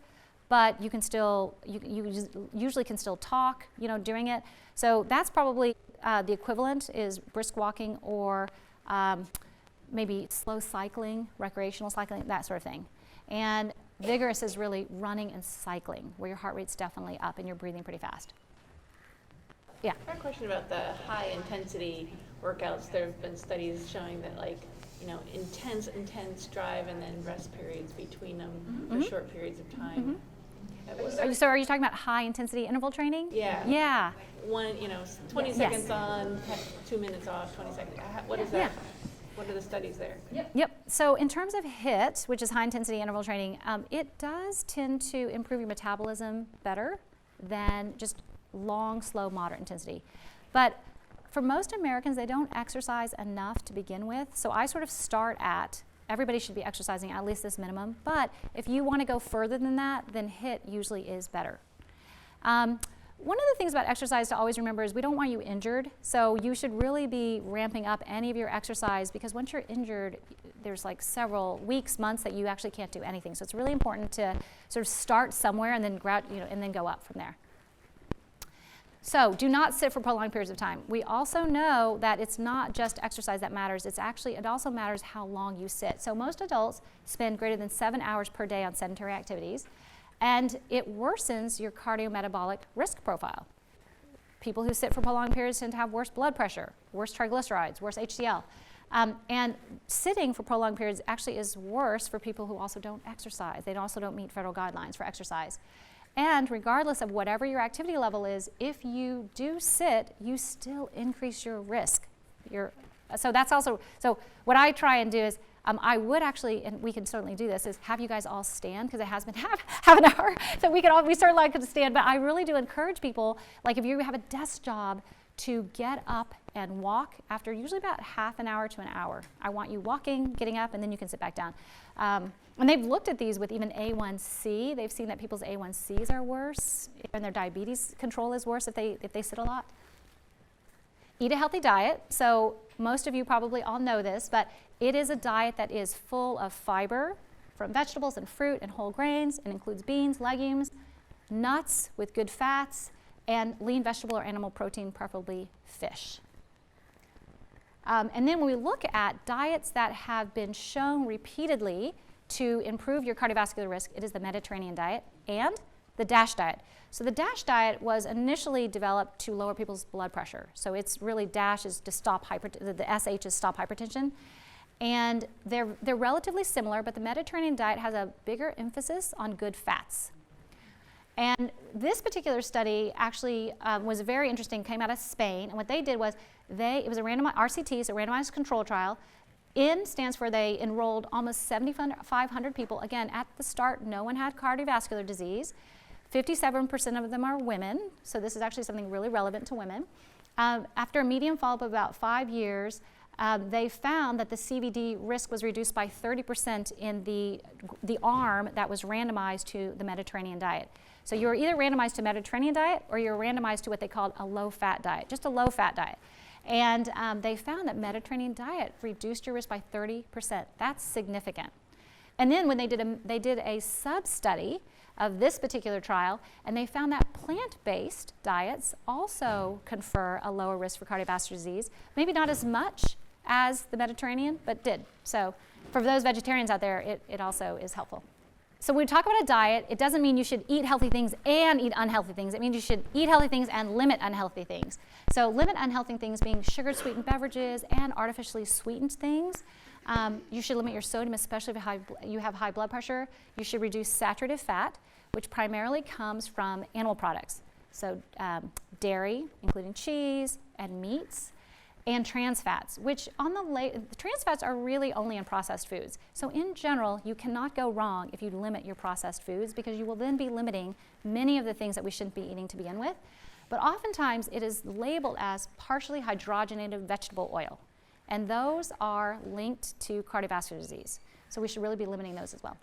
Speaker 2: but you can still, you usually can still talk, during it. So that's probably the equivalent is brisk walking or maybe slow cycling, recreational cycling, that sort of thing. And vigorous is really running and cycling, where your heart rate's definitely up and you're breathing pretty fast. Yeah.
Speaker 5: I have a question about the high intensity workouts. There have been studies showing that intense drive and then rest periods between them for short periods of time.
Speaker 2: So are you talking about high intensity interval training?
Speaker 5: Yeah.
Speaker 2: Yeah.
Speaker 5: 20 seconds on, 2 minutes off, 20 seconds. What is that?
Speaker 2: Yeah.
Speaker 5: What are the studies there?
Speaker 2: Yep. So in terms of HIIT, which is high intensity interval training, it does tend to improve your metabolism better than just long, slow, moderate intensity. But for most Americans, they don't exercise enough to begin with. So I sort of start at, everybody should be exercising at least this minimum. But if you want to go further than that, then HIIT usually is better. One of the things about exercise to always remember is we don't want you injured. So you should really be ramping up any of your exercise, because once you're injured, there's like several weeks, months that you actually can't do anything. So it's really important to sort of start somewhere and then and then go up from there. So do not sit for prolonged periods of time. We also know that it's not just exercise that matters. It also matters how long you sit. So most adults spend greater than 7 hours per day on sedentary activities, and it worsens your cardiometabolic risk profile. People who sit for prolonged periods tend to have worse blood pressure, worse triglycerides, worse HDL. And sitting for prolonged periods actually is worse for people who also don't exercise. They also don't meet federal guidelines for exercise. And regardless of whatever your activity level is, if you do sit, you still increase your risk. So what I try and do is, I would actually, and we can certainly do this, is have you guys all stand, because it has been half an hour, so we certainly could stand, but I really do encourage people, like if you have a desk job, to get up and walk after usually about half an hour to an hour. I want you walking, getting up, and then you can sit back down. And they've looked at these with even A1C. They've seen that people's A1Cs are worse, and their diabetes control is worse if they sit a lot. Eat a healthy diet. So most of you probably all know this, but it is a diet that is full of fiber from vegetables and fruit and whole grains, and includes beans, legumes, nuts with good fats, and lean vegetable or animal protein, preferably fish. And then when we look at diets that have been shown repeatedly to improve your cardiovascular risk, it is the Mediterranean diet and the DASH diet. So the DASH diet was initially developed to lower people's blood pressure. So it's really DASH is to stop the SH is stop hypertension. And they're relatively similar, but the Mediterranean diet has a bigger emphasis on good fats. And this particular study actually was very interesting, came out of Spain, and what they did was it was a randomized RCT, so a randomized control trial. In Stanford, they enrolled almost 7,500 people. Again, at the start, no one had cardiovascular disease. 57% of them are women, so this is actually something really relevant to women. After a median follow-up of about 5 years, they found that the CVD risk was reduced by 30% in the arm that was randomized to the Mediterranean diet. So you were either randomized to Mediterranean diet or you were randomized to what they called a low-fat diet, just a low-fat diet. And they found that Mediterranean diet reduced your risk by 30%. That's significant. And then when they did a sub-study of this particular trial, and they found that plant-based diets also confer a lower risk for cardiovascular disease, maybe not as much as the Mediterranean, but did. So for those vegetarians out there, it also is helpful. So when we talk about a diet, it doesn't mean you should eat healthy things and eat unhealthy things. It means you should eat healthy things and limit unhealthy things. So limit unhealthy things being sugar-sweetened beverages and artificially sweetened things. You should limit your sodium, especially if you have high blood pressure. You should reduce saturated fat, which primarily comes from animal products. So dairy, including cheese and meats, and trans fats, which trans fats are really only in processed foods. So in general, you cannot go wrong if you limit your processed foods, because you will then be limiting many of the things that we shouldn't be eating to begin with. But oftentimes it is labeled as partially hydrogenated vegetable oil, and those are linked to cardiovascular disease. So we should really be limiting those as well.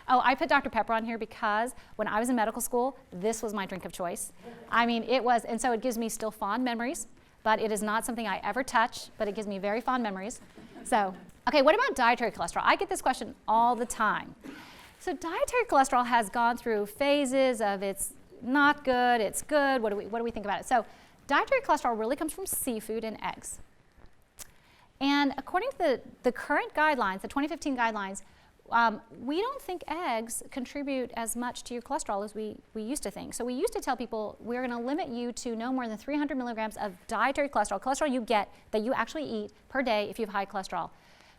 Speaker 2: Oh, I put Dr. Pepper on here because when I was in medical school, this was my drink of choice. I mean, it was, and so it gives me still fond memories. But it is not something I ever touch, but it gives me very fond memories. So, okay, what about dietary cholesterol? I get this question all the time. So dietary cholesterol has gone through phases of it's not good, it's good, what do we think about it? So dietary cholesterol really comes from seafood and eggs. And according to the current guidelines, the 2015 guidelines, we don't think eggs contribute as much to your cholesterol as we used to think. So we used to tell people we're going to limit you to no more than 300 milligrams of dietary cholesterol you get that you actually eat per day if you have high cholesterol.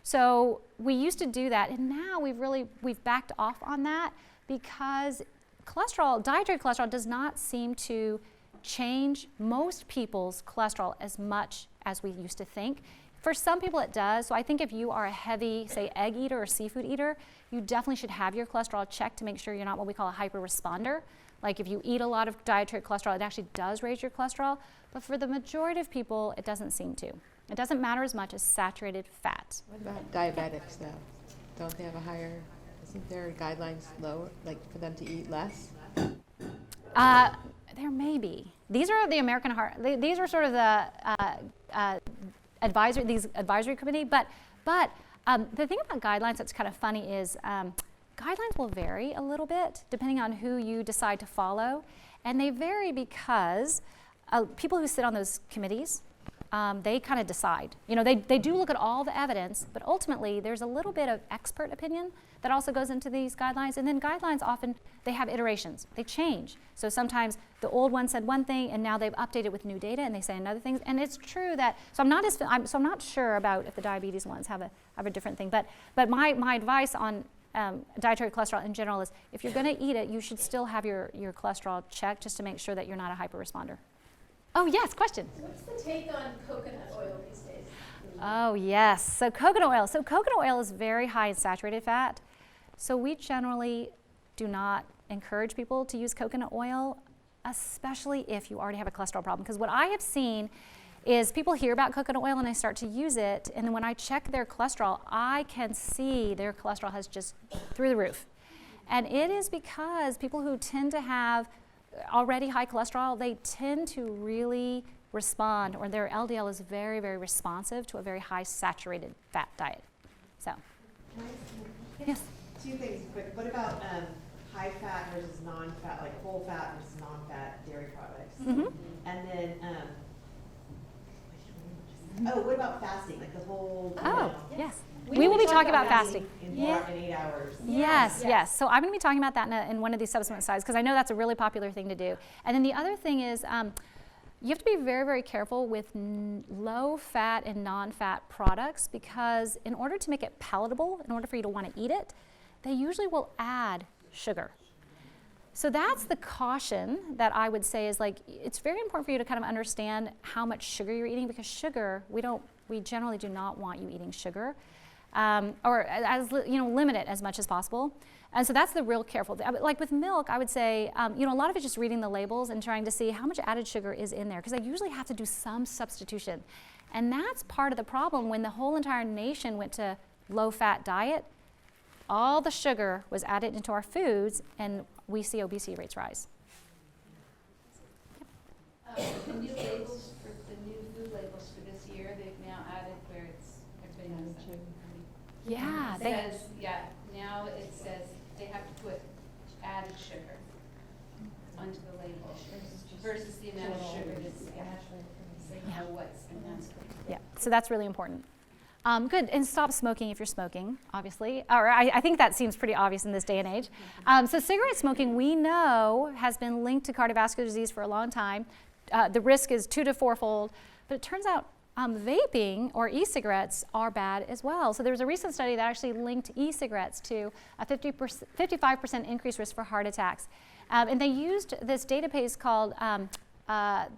Speaker 2: So we used to do that, and now we've backed off on that because dietary cholesterol does not seem to change most people's cholesterol as much as we used to think. For some people it does, so I think if you are a heavy, say, egg eater or seafood eater, you definitely should have your cholesterol checked to make sure you're not what we call a hyper-responder. Like if you eat a lot of dietary cholesterol, it actually does raise your cholesterol, but for the majority of people, it doesn't seem to. It doesn't matter as much as saturated fat.
Speaker 1: What about diabetics, though? Don't they have a higher, isn't there guidelines lower, like for them to eat less?
Speaker 2: There may be. These are the American Heart, these are sort of the advisory committee, but the thing about guidelines that's kind of funny is guidelines will vary a little bit depending on who you decide to follow, and they vary because people who sit on those committees, they kind of decide. You know, they do look at all the evidence, but ultimately there's a little bit of expert opinion that also goes into these guidelines, and then guidelines often, they have iterations, they change. So sometimes the old one said one thing and now they've updated with new data and they say another thing, and it's true that, so I'm not sure about if the diabetes ones have a different thing, but my advice on dietary cholesterol in general is if you're gonna eat it, you should still have your cholesterol checked just to make sure that you're not a hyper-responder. Oh yes, question.
Speaker 5: What's the take on coconut oil these days?
Speaker 2: Oh yes, so coconut oil. So coconut oil is very high in saturated fat. So we generally do not encourage people to use coconut oil. especially if you already have a cholesterol problem. Because what I have seen is people hear about coconut oil and they start to use it, and then when I check their cholesterol, I can see their cholesterol has just through the roof. And it is because people who tend to have already high cholesterol, they tend to really respond, or their LDL is very, very responsive to a very high saturated fat diet. So, yes?
Speaker 11: Two things quick. What about high fat versus non-fat, like whole fat versus non-fat dairy products?
Speaker 2: Mm-hmm.
Speaker 11: And then, what about fasting? Like the whole,
Speaker 2: yes. We will be talking about fasting.
Speaker 11: In 8 hours.
Speaker 2: Yes. So I'm going to be talking about that in one of these subsequent slides, because I know that's a really popular thing to do. And then the other thing is, you have to be very, very careful with low-fat and non-fat products, because in order to make it palatable, in order for you to want to eat it, they usually will add sugar. So that's the caution that I would say is, like, it's very important for you to kind of understand how much sugar you're eating, because sugar, we generally do not want you eating sugar, or limit it as much as possible. And so that's the real careful thing. Like with milk, I would say, a lot of it's just reading the labels and trying to see how much added sugar is in there, because they usually have to do some substitution. And that's part of the problem. When the whole entire nation went to low-fat diet, all the sugar was added into our foods, and we see obesity rates rise.
Speaker 7: The new labels for the new food labels for this year, they've now added where everybody knows that.
Speaker 2: Yeah.
Speaker 7: Now it says they have to put added sugar onto the label versus the amount of sugar that's they know what's in that.
Speaker 2: Yeah, so that's really important. Good, and stop smoking if you're smoking, obviously. Or I think that seems pretty obvious in this day and age. So cigarette smoking, we know, has been linked to cardiovascular disease for a long time. The risk is 2 to 4-fold, but it turns out vaping or e-cigarettes are bad as well. So there was a recent study that actually linked e-cigarettes to a 55% increased risk for heart attacks. And they used this database called,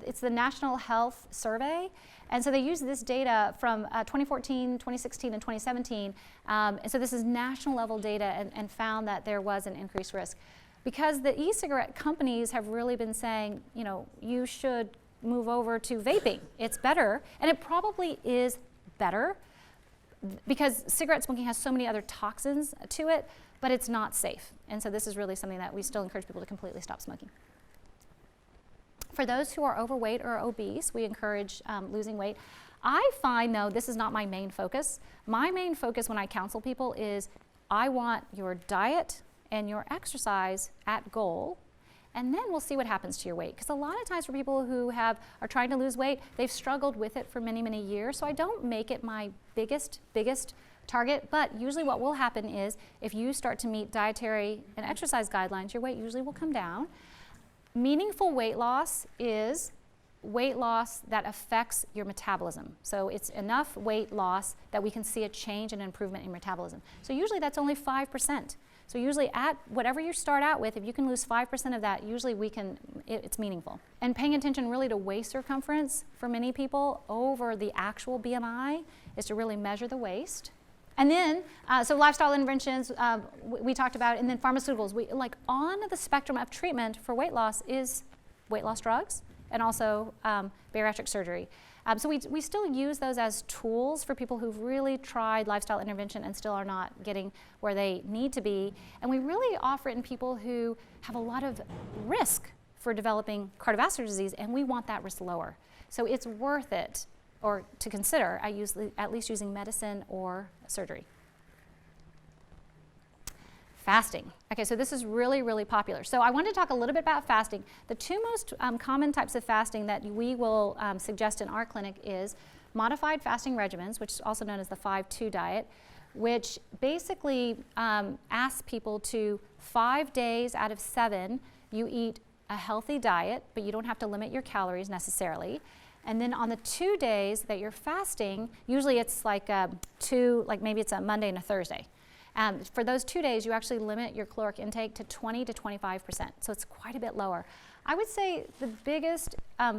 Speaker 2: it's the National Health Survey. And so they used this data from 2014, 2016, and 2017. And so this is national level data, and found that there was an increased risk. Because the e-cigarette companies have really been saying, you should move over to vaping. It's better, and it probably is better, because cigarette smoking has so many other toxins to it, but it's not safe. And so this is really something that we still encourage people to completely stop smoking. For those who are overweight or obese, we encourage losing weight. I find, though, this is not my main focus. My main focus when I counsel people is, I want your diet and your exercise at goal, and then we'll see what happens to your weight. Because a lot of times for people who are trying to lose weight, they've struggled with it for many, many years. So I don't make it my biggest target, but usually what will happen is, if you start to meet dietary and exercise guidelines, your weight usually will come down. Meaningful weight loss is weight loss that affects your metabolism. So it's enough weight loss that we can see a change and improvement in metabolism. So usually that's only 5%. So usually at whatever you start out with, if you can lose 5% of that, usually it's meaningful. And paying attention really to waist circumference for many people over the actual BMI is to really measure the waist. And then, so lifestyle interventions we talked about, and then pharmaceuticals. On the spectrum of treatment for weight loss is weight loss drugs, and also bariatric surgery. So we still use those as tools for people who've really tried lifestyle intervention and still are not getting where they need to be. And we really offer it in people who have a lot of risk for developing cardiovascular disease, and we want that risk lower. So it's worth it, or to consider at least using medicine or surgery. Fasting. Okay, so this is really, really popular. So I want to talk a little bit about fasting. The two most common types of fasting that we will suggest in our clinic is modified fasting regimens, which is also known as the 5-2 diet, which basically asks people to 5 days out of 7, you eat a healthy diet, but you don't have to limit your calories necessarily. And then on the 2 days that you're fasting, usually it's maybe it's a Monday and a Thursday. For those 2 days, you actually limit your caloric intake to 20 to 25%. So it's quite a bit lower. I would say the biggest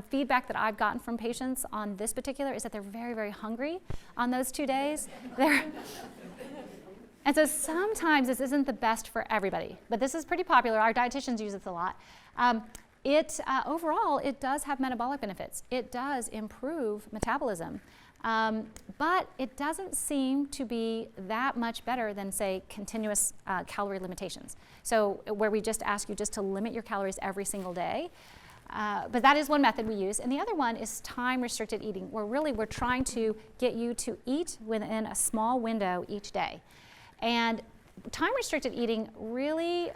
Speaker 2: feedback that I've gotten from patients on this particular is that they're very, very hungry on those 2 days. And so sometimes this isn't the best for everybody, but this is pretty popular. Our dietitians use this a lot. Overall, it does have metabolic benefits. It does improve metabolism, but it doesn't seem to be that much better than, say, continuous calorie limitations. So where we just ask you just to limit your calories every single day. But that is one method we use. And the other one is time-restricted eating, where really we're trying to get you to eat within a small window each day. And time-restricted eating really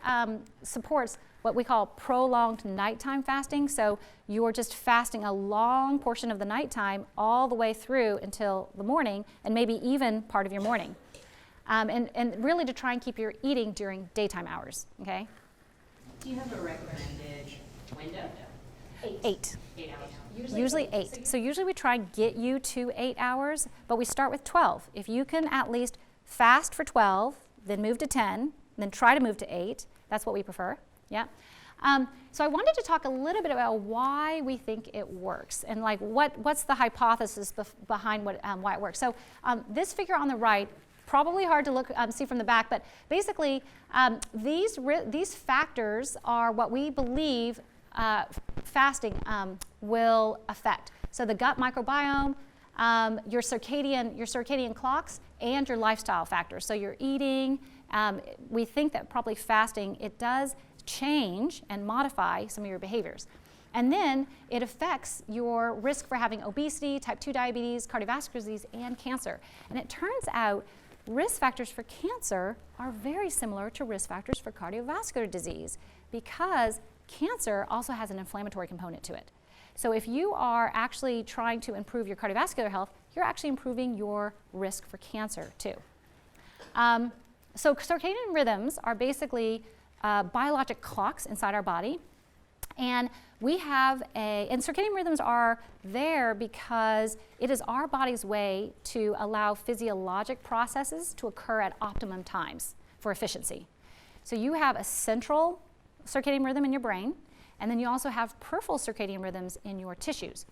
Speaker 2: supports what we call prolonged nighttime fasting. So you're just fasting a long portion of the nighttime all the way through until the morning, and maybe even part of your morning. And really to try and keep your eating during daytime hours, okay?
Speaker 12: Do you have a recommended window?
Speaker 2: 8.
Speaker 12: 8 hours.
Speaker 2: Usually 8. So usually we try and get you to 8 hours, but we start with 12. If you can at least fast for 12, then move to 10, then try to move to 8, that's what we prefer. Yeah. So I wanted to talk a little bit about why we think it works and like what's the hypothesis behind why it works. So this figure on the right, probably hard to look see from the back, but basically these factors are what we believe fasting will affect. So the gut microbiome, your circadian clocks, and your lifestyle factors. So your eating, we think that probably fasting, it does change and modify some of your behaviors. And then it affects your risk for having obesity, type 2 diabetes, cardiovascular disease, and cancer. And it turns out risk factors for cancer are very similar to risk factors for cardiovascular disease because cancer also has an inflammatory component to it. So if you are actually trying to improve your cardiovascular health, you're actually improving your risk for cancer too. So circadian rhythms are basically biologic clocks inside our body. And we have and circadian rhythms are there because it is our body's way to allow physiologic processes to occur at optimum times for efficiency. So you have a central circadian rhythm in your brain, and then you also have peripheral circadian rhythms in your tissues,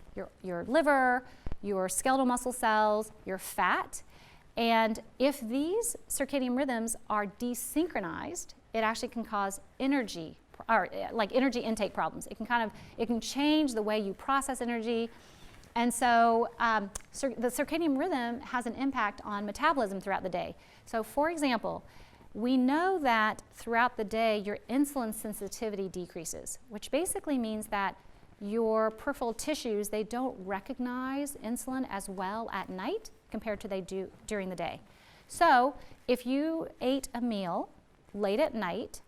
Speaker 2: your liver, your skeletal muscle cells, your fat. And if these circadian rhythms are desynchronized, it actually can cause energy intake problems. It can change the way you process energy. And so the circadian rhythm has an impact on metabolism throughout the day. So for example, we know that throughout the day your insulin sensitivity decreases, which basically means that your peripheral tissues, they don't recognize insulin as well at night compared to they do during the day. So if you ate a meal late at night,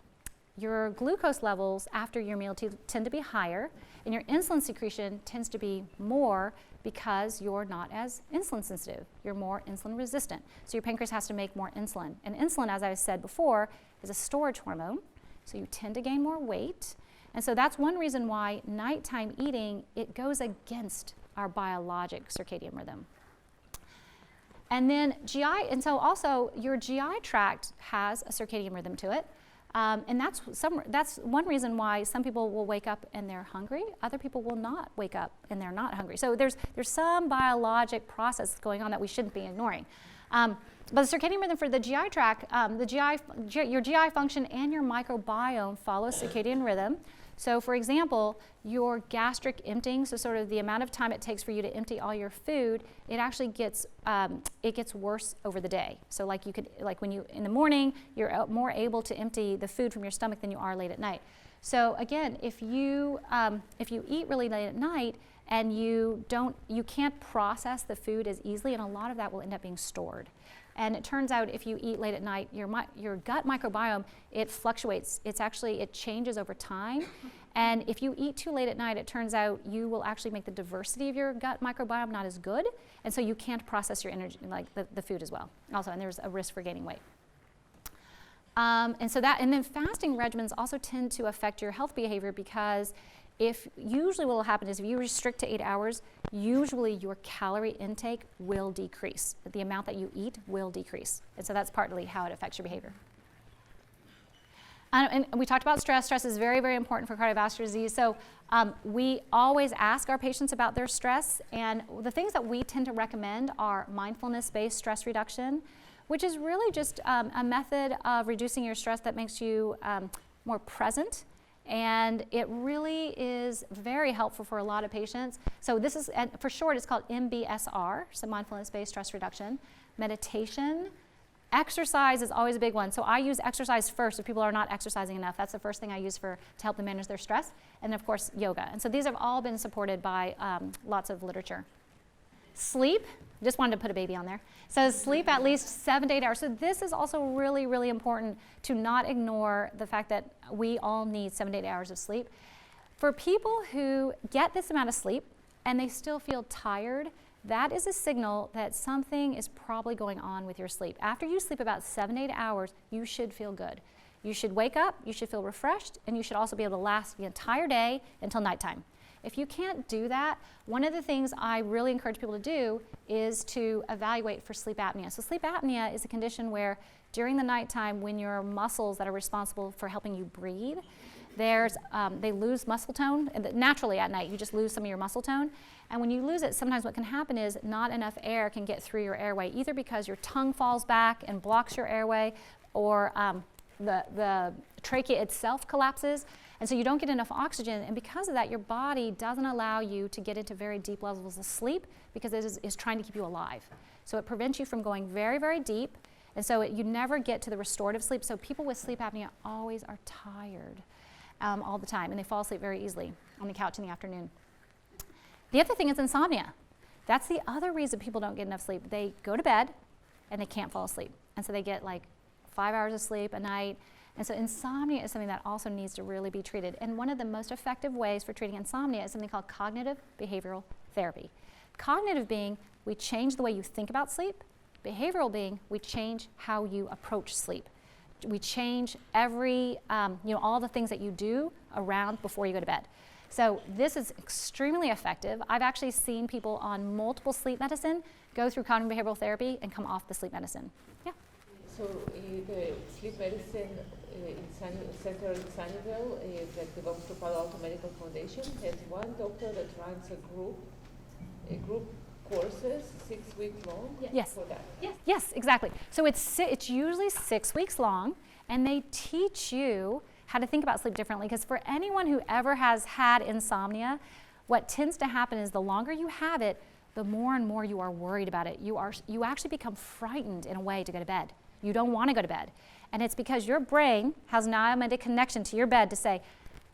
Speaker 2: your glucose levels after your meal tend to be higher, and your insulin secretion tends to be more because you're not as insulin sensitive. You're more insulin resistant. So your pancreas has to make more insulin. And insulin, as I said before, is a storage hormone, so you tend to gain more weight. And so that's one reason why nighttime eating, it goes against our biologic circadian rhythm. And then so also your GI tract has a circadian rhythm to it. And that's one reason why some people will wake up and they're hungry. Other people will not wake up and they're not hungry. So there's some biologic process going on that we shouldn't be ignoring. But the circadian rhythm for the GI tract, your GI function and your microbiome follow circadian rhythm. So for example, your gastric emptying, so sort of the amount of time it takes for you to empty all your food, it actually gets worse over the day. So like when you in the morning, you're more able to empty the food from your stomach than you are late at night. So again, if you eat really late at night and you can't process the food as easily, and a lot of that will end up being stored. And it turns out if you eat late at night, your gut microbiome, it fluctuates. It changes over time. And if you eat too late at night, it turns out you will actually make the diversity of your gut microbiome not as good. And so you can't process your energy, like the food as well. Also, and there's a risk for gaining weight. And then fasting regimens also tend to affect your health behavior because usually what will happen is if you restrict to 8 hours, usually your calorie intake will decrease. The amount that you eat will decrease. And so that's partly how it affects your behavior. And we talked about stress. Stress is very, very important for cardiovascular disease. So we always ask our patients about their stress. And the things that we tend to recommend are mindfulness-based stress reduction, which is really just a method of reducing your stress that makes you more present And it really is very helpful for a lot of patients. So this is, for short, it's called MBSR, so mindfulness-based stress reduction. Meditation. Exercise is always a big one. So I use exercise first if people are not exercising enough. That's the first thing I use to help them manage their stress. And of course, yoga. And so these have all been supported by lots of literature. Sleep. Just wanted to put a baby on there. So sleep at least 7 to 8 hours. So this is also really, really important to not ignore the fact that we all need 7 to 8 hours of sleep. For people who get this amount of sleep and they still feel tired, that is a signal that something is probably going on with your sleep. After you sleep about 7 to 8 hours, you should feel good. You should wake up, you should feel refreshed, and you should also be able to last the entire day until nighttime. If you can't do that, one of the things I really encourage people to do is to evaluate for sleep apnea. So sleep apnea is a condition where during the nighttime, when your muscles that are responsible for helping you breathe, they lose muscle tone. Naturally at night, you just lose some of your muscle tone. And when you lose it, sometimes what can happen is not enough air can get through your airway, either because your tongue falls back and blocks your airway, or the trachea itself collapses. And so you don't get enough oxygen, and because of that, your body doesn't allow you to get into very deep levels of sleep because it is trying to keep you alive. So it prevents you from going very, very deep, and so you never get to the restorative sleep. So people with sleep apnea always are tired all the time, and they fall asleep very easily on the couch in the afternoon. The other thing is insomnia. That's the other reason people don't get enough sleep. They go to bed, and they can't fall asleep, and so they get like 5 hours of sleep a night. And so insomnia is something that also needs to really be treated. And one of the most effective ways for treating insomnia is something called cognitive behavioral therapy. Cognitive being, we change the way you think about sleep. Behavioral being, we change how you approach sleep. We change all the things that you do around before you go to bed. So this is extremely effective. I've actually seen people on multiple sleep medicine go through cognitive behavioral therapy and come off the sleep medicine. Yeah.
Speaker 6: So the sleep medicine center in Sunnyvale that belongs to Palo Alto Medical Foundation has one doctor that runs a group courses 6 weeks long.
Speaker 2: Yes.
Speaker 6: For that.
Speaker 2: Yes, exactly. So it's usually 6 weeks long, and they teach you how to think about sleep differently, because for anyone who ever has had insomnia, what tends to happen is the longer you have it, the more and more you are worried about it. You actually become frightened in a way to go to bed. You don't want to go to bed. And it's because your brain has now made a connection to your bed to say,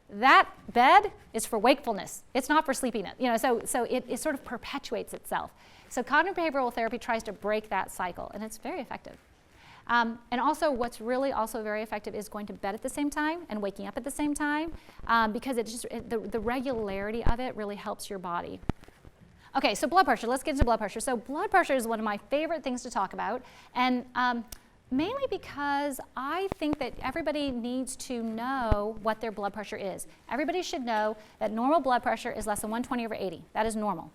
Speaker 2: that bed is for wakefulness. It's not for sleepiness. So it sort of perpetuates itself. So cognitive behavioral therapy tries to break that cycle, and it's very effective. And also what's really also very effective is going to bed at the same time and waking up at the same time, because the regularity of it really helps your body. Okay, so blood pressure. Let's get into blood pressure. So blood pressure is one of my favorite things to talk about, and mainly because I think that everybody needs to know what their blood pressure is. Everybody should know that normal blood pressure is less than 120/80. That is normal.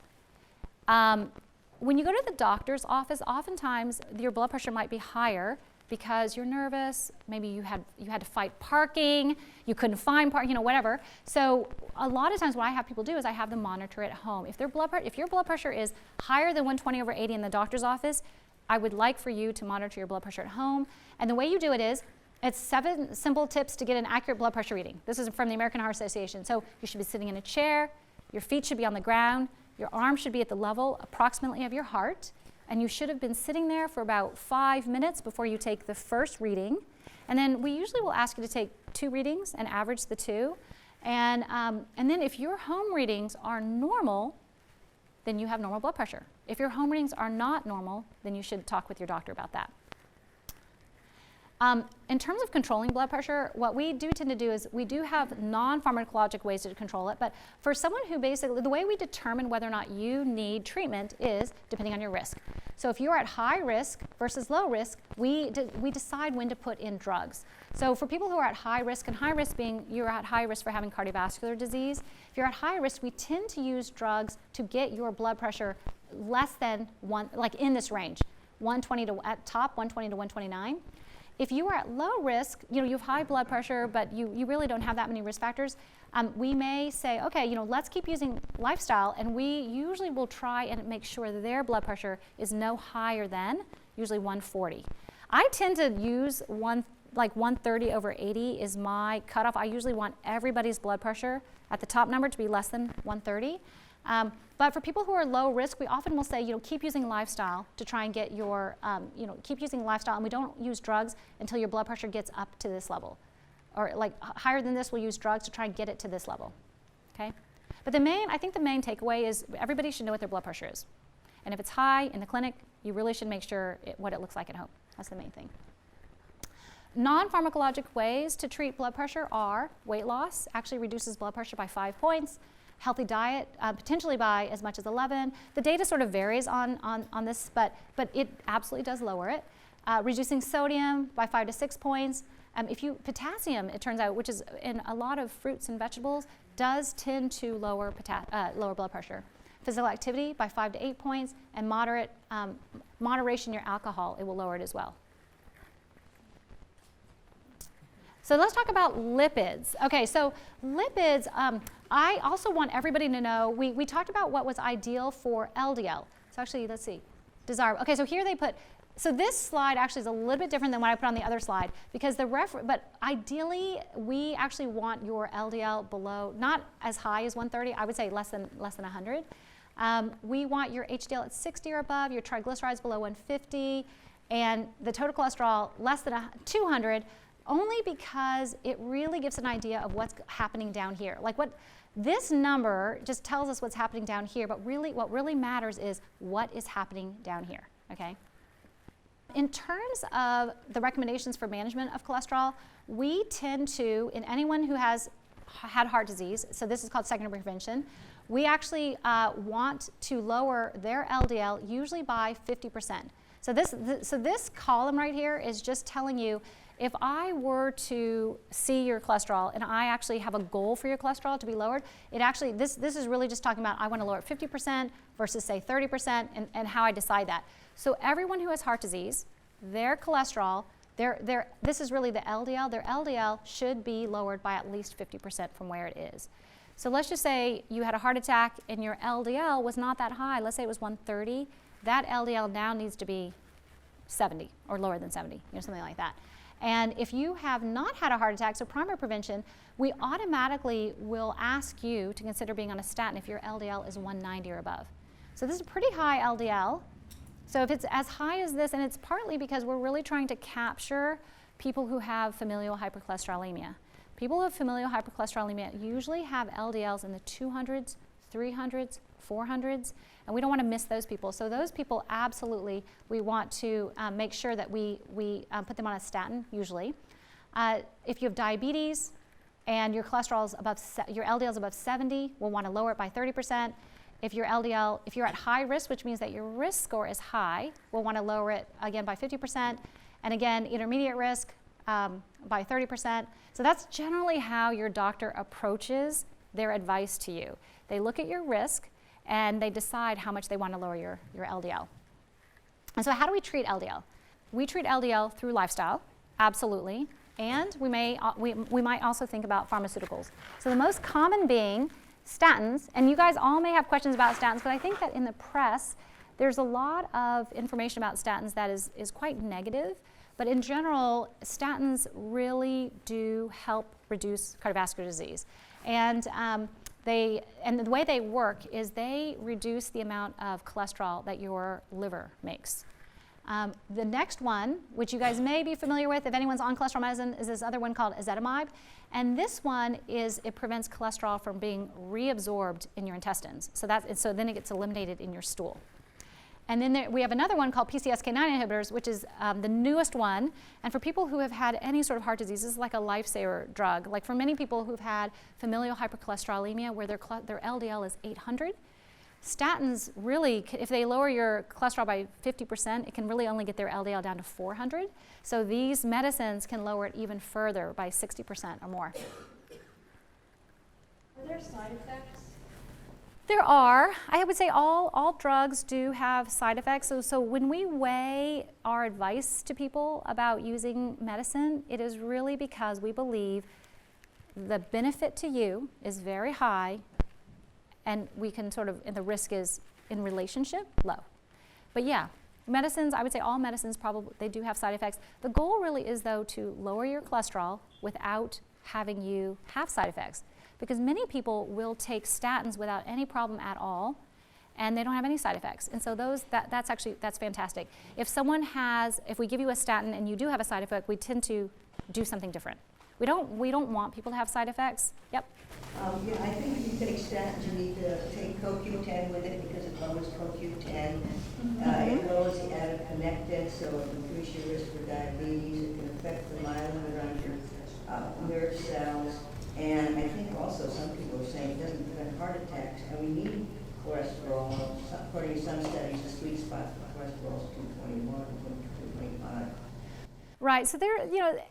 Speaker 2: When you go to the doctor's office, oftentimes your blood pressure might be higher because you're nervous, maybe you had to fight parking, you couldn't find parking, whatever. So a lot of times what I have people do is I have them monitor at home. If your blood pressure is higher than 120/80 in the doctor's office, I would like for you to monitor your blood pressure at home. And the way you do it is, it's 7 simple tips to get an accurate blood pressure reading. This is from the American Heart Association. So you should be sitting in a chair, your feet should be on the ground, your arms should be at the level approximately of your heart, and you should have been sitting there for about 5 minutes before you take the first reading. And then we usually will ask you to take 2 readings and average the 2. And then if your home readings are normal, then you have normal blood pressure. If your home readings are not normal, then you should talk with your doctor about that. In terms of controlling blood pressure, what we do tend to do is we do have non-pharmacologic ways to control it, but for someone who basically, the way we determine whether or not you need treatment is depending on your risk. So if you're at high risk versus low risk, we decide when to put in drugs. So for people who are at high risk, and high risk being you're at high risk for having cardiovascular disease, if you're at high risk, we tend to use drugs to get your blood pressure less than like in this range, 120 to at top 120 to 129. If you are at low risk, you have high blood pressure, but you really don't have that many risk factors, we may say, okay, let's keep using lifestyle, and we usually will try and make sure that their blood pressure is no higher than, usually 140. I tend to use like 130 over 80 is my cutoff. I usually want everybody's blood pressure at the top number to be less than 130. But for people who are low risk, we often will say, keep using lifestyle to try and get your, keep using lifestyle, and we don't use drugs until your blood pressure gets up to this level. Or like higher than this, we'll use drugs to try and get it to this level, okay? But I think the main takeaway is everybody should know what their blood pressure is. And if it's high in the clinic, you really should make sure what it looks like at home. That's the main thing. Non-pharmacologic ways to treat blood pressure are weight loss, actually reduces blood pressure by 5 points. Healthy diet, potentially by as much as 11. The data sort of varies on this, but it absolutely does lower it. Reducing sodium by 5 to 6 points. Potassium, it turns out, which is in a lot of fruits and vegetables, does tend to lower blood pressure. Physical activity by 5 to 8 points, and moderation in your alcohol, it will lower it as well. So let's talk about lipids. Okay, so lipids, I also want everybody to know, we talked about what was ideal for LDL. So actually, let's see, desirable. Okay, so here they put, so this slide actually is a little bit different than what I put on the other slide, because but ideally, we actually want your LDL below, not as high as 130, I would say less than 100. We want your HDL at 60 or above, your triglycerides below 150, and the total cholesterol less than 200, only because it really gives an idea of what's happening down here. Like this number just tells us what's happening down here, but really what really matters is what is happening down here, okay? In terms of the recommendations for management of cholesterol, we tend to, in anyone who has had heart disease, so this is called secondary prevention, we actually want to lower their LDL usually by 50%. So this column right here is just telling you, if I were to see your cholesterol and I actually have a goal for your cholesterol to be lowered, this is really just talking about I want to lower it 50% versus say 30% and how I decide that. So everyone who has heart disease, their cholesterol, this is really the LDL, their LDL should be lowered by at least 50% from where it is. So let's just say you had a heart attack and your LDL was not that high, let's say it was 130, that LDL now needs to be 70 or lower than 70, something like that. And if you have not had a heart attack, so primary prevention, we automatically will ask you to consider being on a statin if your LDL is 190 or above. So this is a pretty high LDL. So if it's as high as this, and it's partly because we're really trying to capture people who have familial hypercholesterolemia. People who have familial hypercholesterolemia usually have LDLs in the 200s, 300s, 400s, and we don't want to miss those people. So those people, absolutely, we want to make sure that we put them on a statin, usually. If you have diabetes and your cholesterol is your LDL is above 70, we'll want to lower it by 30%. If you're at high risk, which means that your risk score is high, we'll want to lower it again by 50%. And again, intermediate risk by 30%. So that's generally how your doctor approaches their advice to you. They look at your risk and they decide how much they want to lower your LDL. And so how do we treat LDL? We treat LDL through lifestyle, absolutely, and we might also think about pharmaceuticals. So the most common being statins, and you guys all may have questions about statins, but I think that in the press there's a lot of information about statins that is quite negative, but in general, statins really do help reduce cardiovascular disease. And the way they work is they reduce the amount of cholesterol that your liver makes. The next one, which you guys may be familiar with if anyone's on cholesterol medicine, is this other one called ezetimibe. And this one it prevents cholesterol from being reabsorbed in your intestines. So then it gets eliminated in your stool. And then we have another one called PCSK9 inhibitors, which is the newest one. And for people who have had any sort of heart disease, this is like a lifesaver drug. Like for many people who've had familial hypercholesterolemia, where their LDL is 800, statins really, if they lower your cholesterol by 50%, it can really only get their LDL down to 400. So these medicines can lower it even further by 60% or more.
Speaker 9: Are there side effects?
Speaker 2: There are. I would say all drugs do have side effects. So when we weigh our advice to people about using medicine, it is really because we believe the benefit to you is very high, and we can and the risk is in relationship low. But yeah, Medicines, I would say all medicines probably, they do have side effects. The goal really is though to lower your cholesterol without having you have side effects. Because many people will take statins without any problem at all, and they don't have any side effects. And so that's fantastic. If we give you a statin and you do have a side effect, we tend to do something different. We don't want people to have side effects. Yep.
Speaker 3: Yeah, I think if you take statins, you need to take CoQ10 with it because it lowers CoQ10. It lowers the adiponectin, so it increases your risk for diabetes. It can affect the myelin around your nerve cells. And I think also some people are saying it doesn't prevent heart attacks, and we need cholesterol. According to some studies, the sweet spot for cholesterol is 221, 225.
Speaker 2: Right, so there,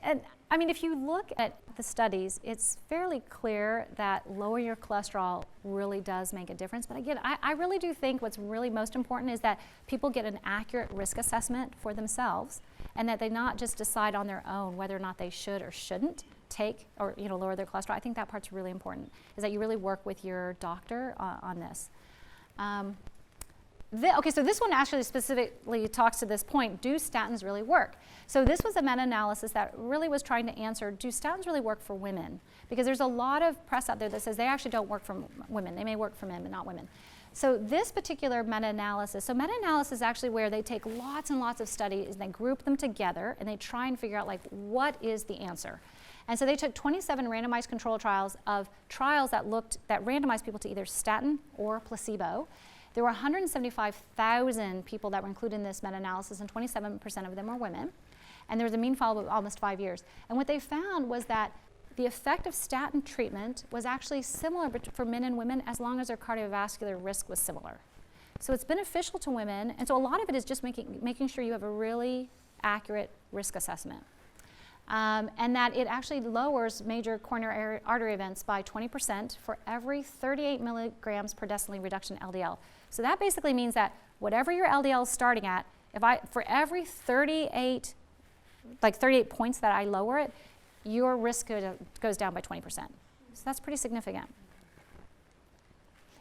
Speaker 2: and I mean, if you look at the studies, it's fairly clear that lowering your cholesterol really does make a difference. But again, I really do think what's really most important is that people get an accurate risk assessment for themselves, and that they not just decide on their own whether or not they should or shouldn't take or lower their cholesterol. I think that part's really important, is that you really work with your doctor on this. Okay, so this one actually specifically talks to this point, do statins really work? So this was a meta-analysis that really was trying to answer, do statins really work for women? Because there's a lot of press out there that says they actually don't work for women. They may work for men, but not women. So this particular meta-analysis, so meta-analysis is actually where they take lots and lots of studies and they group them together and they try and figure out like, what is the answer? And so they took 27 randomized control trials that randomized people to either statin or placebo. There were 175,000 people that were included in this meta-analysis, and 27% of them were women. And there was a mean follow-up of almost 5 years. And what they found was that the effect of statin treatment was actually similar for men and women as long as their cardiovascular risk was similar. So it's beneficial to women, and so a lot of it is just making sure you have a really accurate risk assessment. And that it actually lowers major coronary artery events by 20% for every 38 milligrams per deciliter reduction in LDL. So that basically means that whatever your LDL is starting at, for every 38 points that I lower it, your risk goes down by 20%. So that's pretty significant.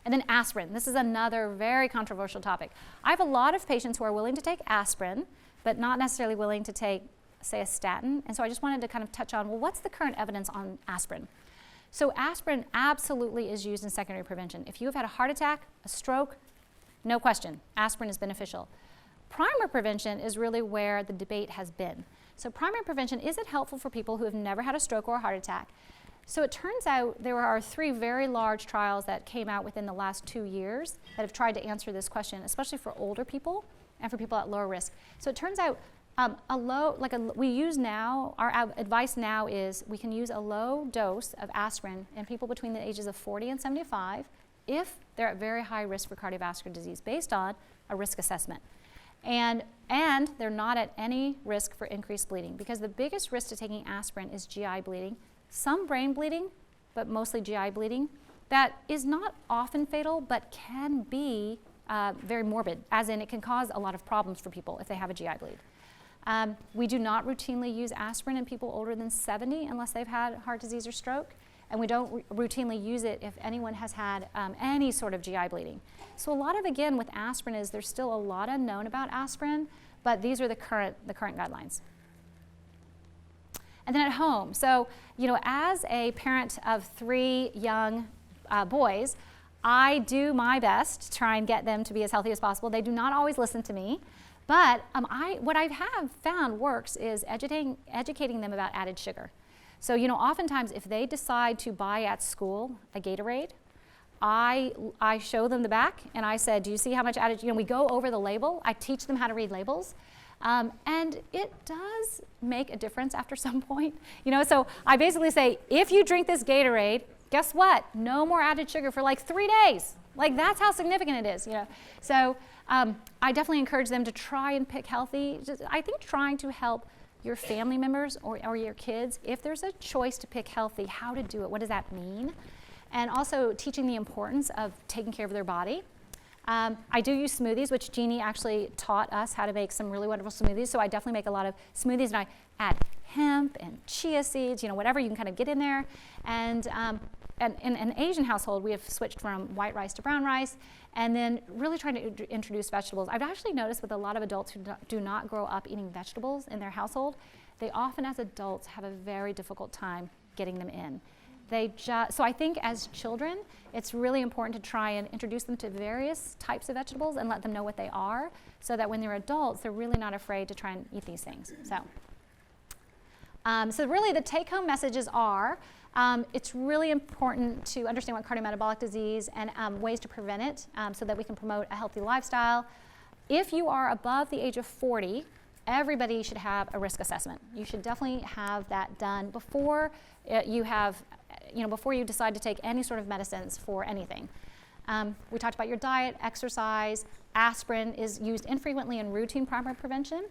Speaker 2: And then aspirin. This is another very controversial topic. I have a lot of patients who are willing to take aspirin, but not necessarily willing to take, say, a statin. And so I just wanted to kind of touch on, well, what's the current evidence on aspirin? So aspirin absolutely is used in secondary prevention. If you have had a heart attack, a stroke, no question, aspirin is beneficial. Primary prevention is really where the debate has been. So primary prevention, is it helpful for people who have never had a stroke or a heart attack? So it turns out there are 3 very large trials that came out within the last 2 years that have tried to answer this question, especially for older people and for people at lower risk. So it turns out our advice now is we can use a low dose of aspirin in people between the ages of 40 and 75 if they're at very high risk for cardiovascular disease based on a risk assessment. And they're not at any risk for increased bleeding, because the biggest risk to taking aspirin is GI bleeding, some brain bleeding, but mostly GI bleeding. That is not often fatal, but can be very morbid, as in it can cause a lot of problems for people if they have a GI bleed. We do not routinely use aspirin in people older than 70 unless they've had heart disease or stroke. And we don't routinely use it if anyone has had any sort of GI bleeding. So a lot of, again, with aspirin is there's still a lot unknown about aspirin, but these are the current guidelines. And then at home, so as a parent of 3 young boys, I do my best to try and get them to be as healthy as possible. They do not always listen to me. But what I have found works is educating them about added sugar. So, oftentimes if they decide to buy at school a Gatorade, I show them the back and I said, do you see how much added, we go over the label. I teach them how to read labels. And it does make a difference after some point. So I basically say, if you drink this Gatorade, guess what? No more added sugar for like 3 days. Like, that's how significant it is, So I definitely encourage them to try and pick healthy. I think trying to help your family members or your kids, if there's a choice to pick healthy, how to do it, what does that mean? And also teaching the importance of taking care of their body. I do use smoothies, which Jeannie actually taught us how to make some really wonderful smoothies. So I definitely make a lot of smoothies, and I add hemp and chia seeds, whatever you can kind of get in there. And in an Asian household, we have switched from white rice to brown rice, and then really trying to introduce vegetables. I've actually noticed with a lot of adults who do not grow up eating vegetables in their household, they often as adults have a very difficult time getting them in. So I think as children, it's really important to try and introduce them to various types of vegetables and let them know what they are, so that when they're adults, they're really not afraid to try and eat these things. So really the take-home messages are, it's really important to understand what cardiometabolic disease and ways to prevent it, so that we can promote a healthy lifestyle. If you are above the age of 40, everybody should have a risk assessment. You should definitely have that done before before you decide to take any sort of medicines for anything. We talked about your diet, exercise. Aspirin is used infrequently in routine primary prevention.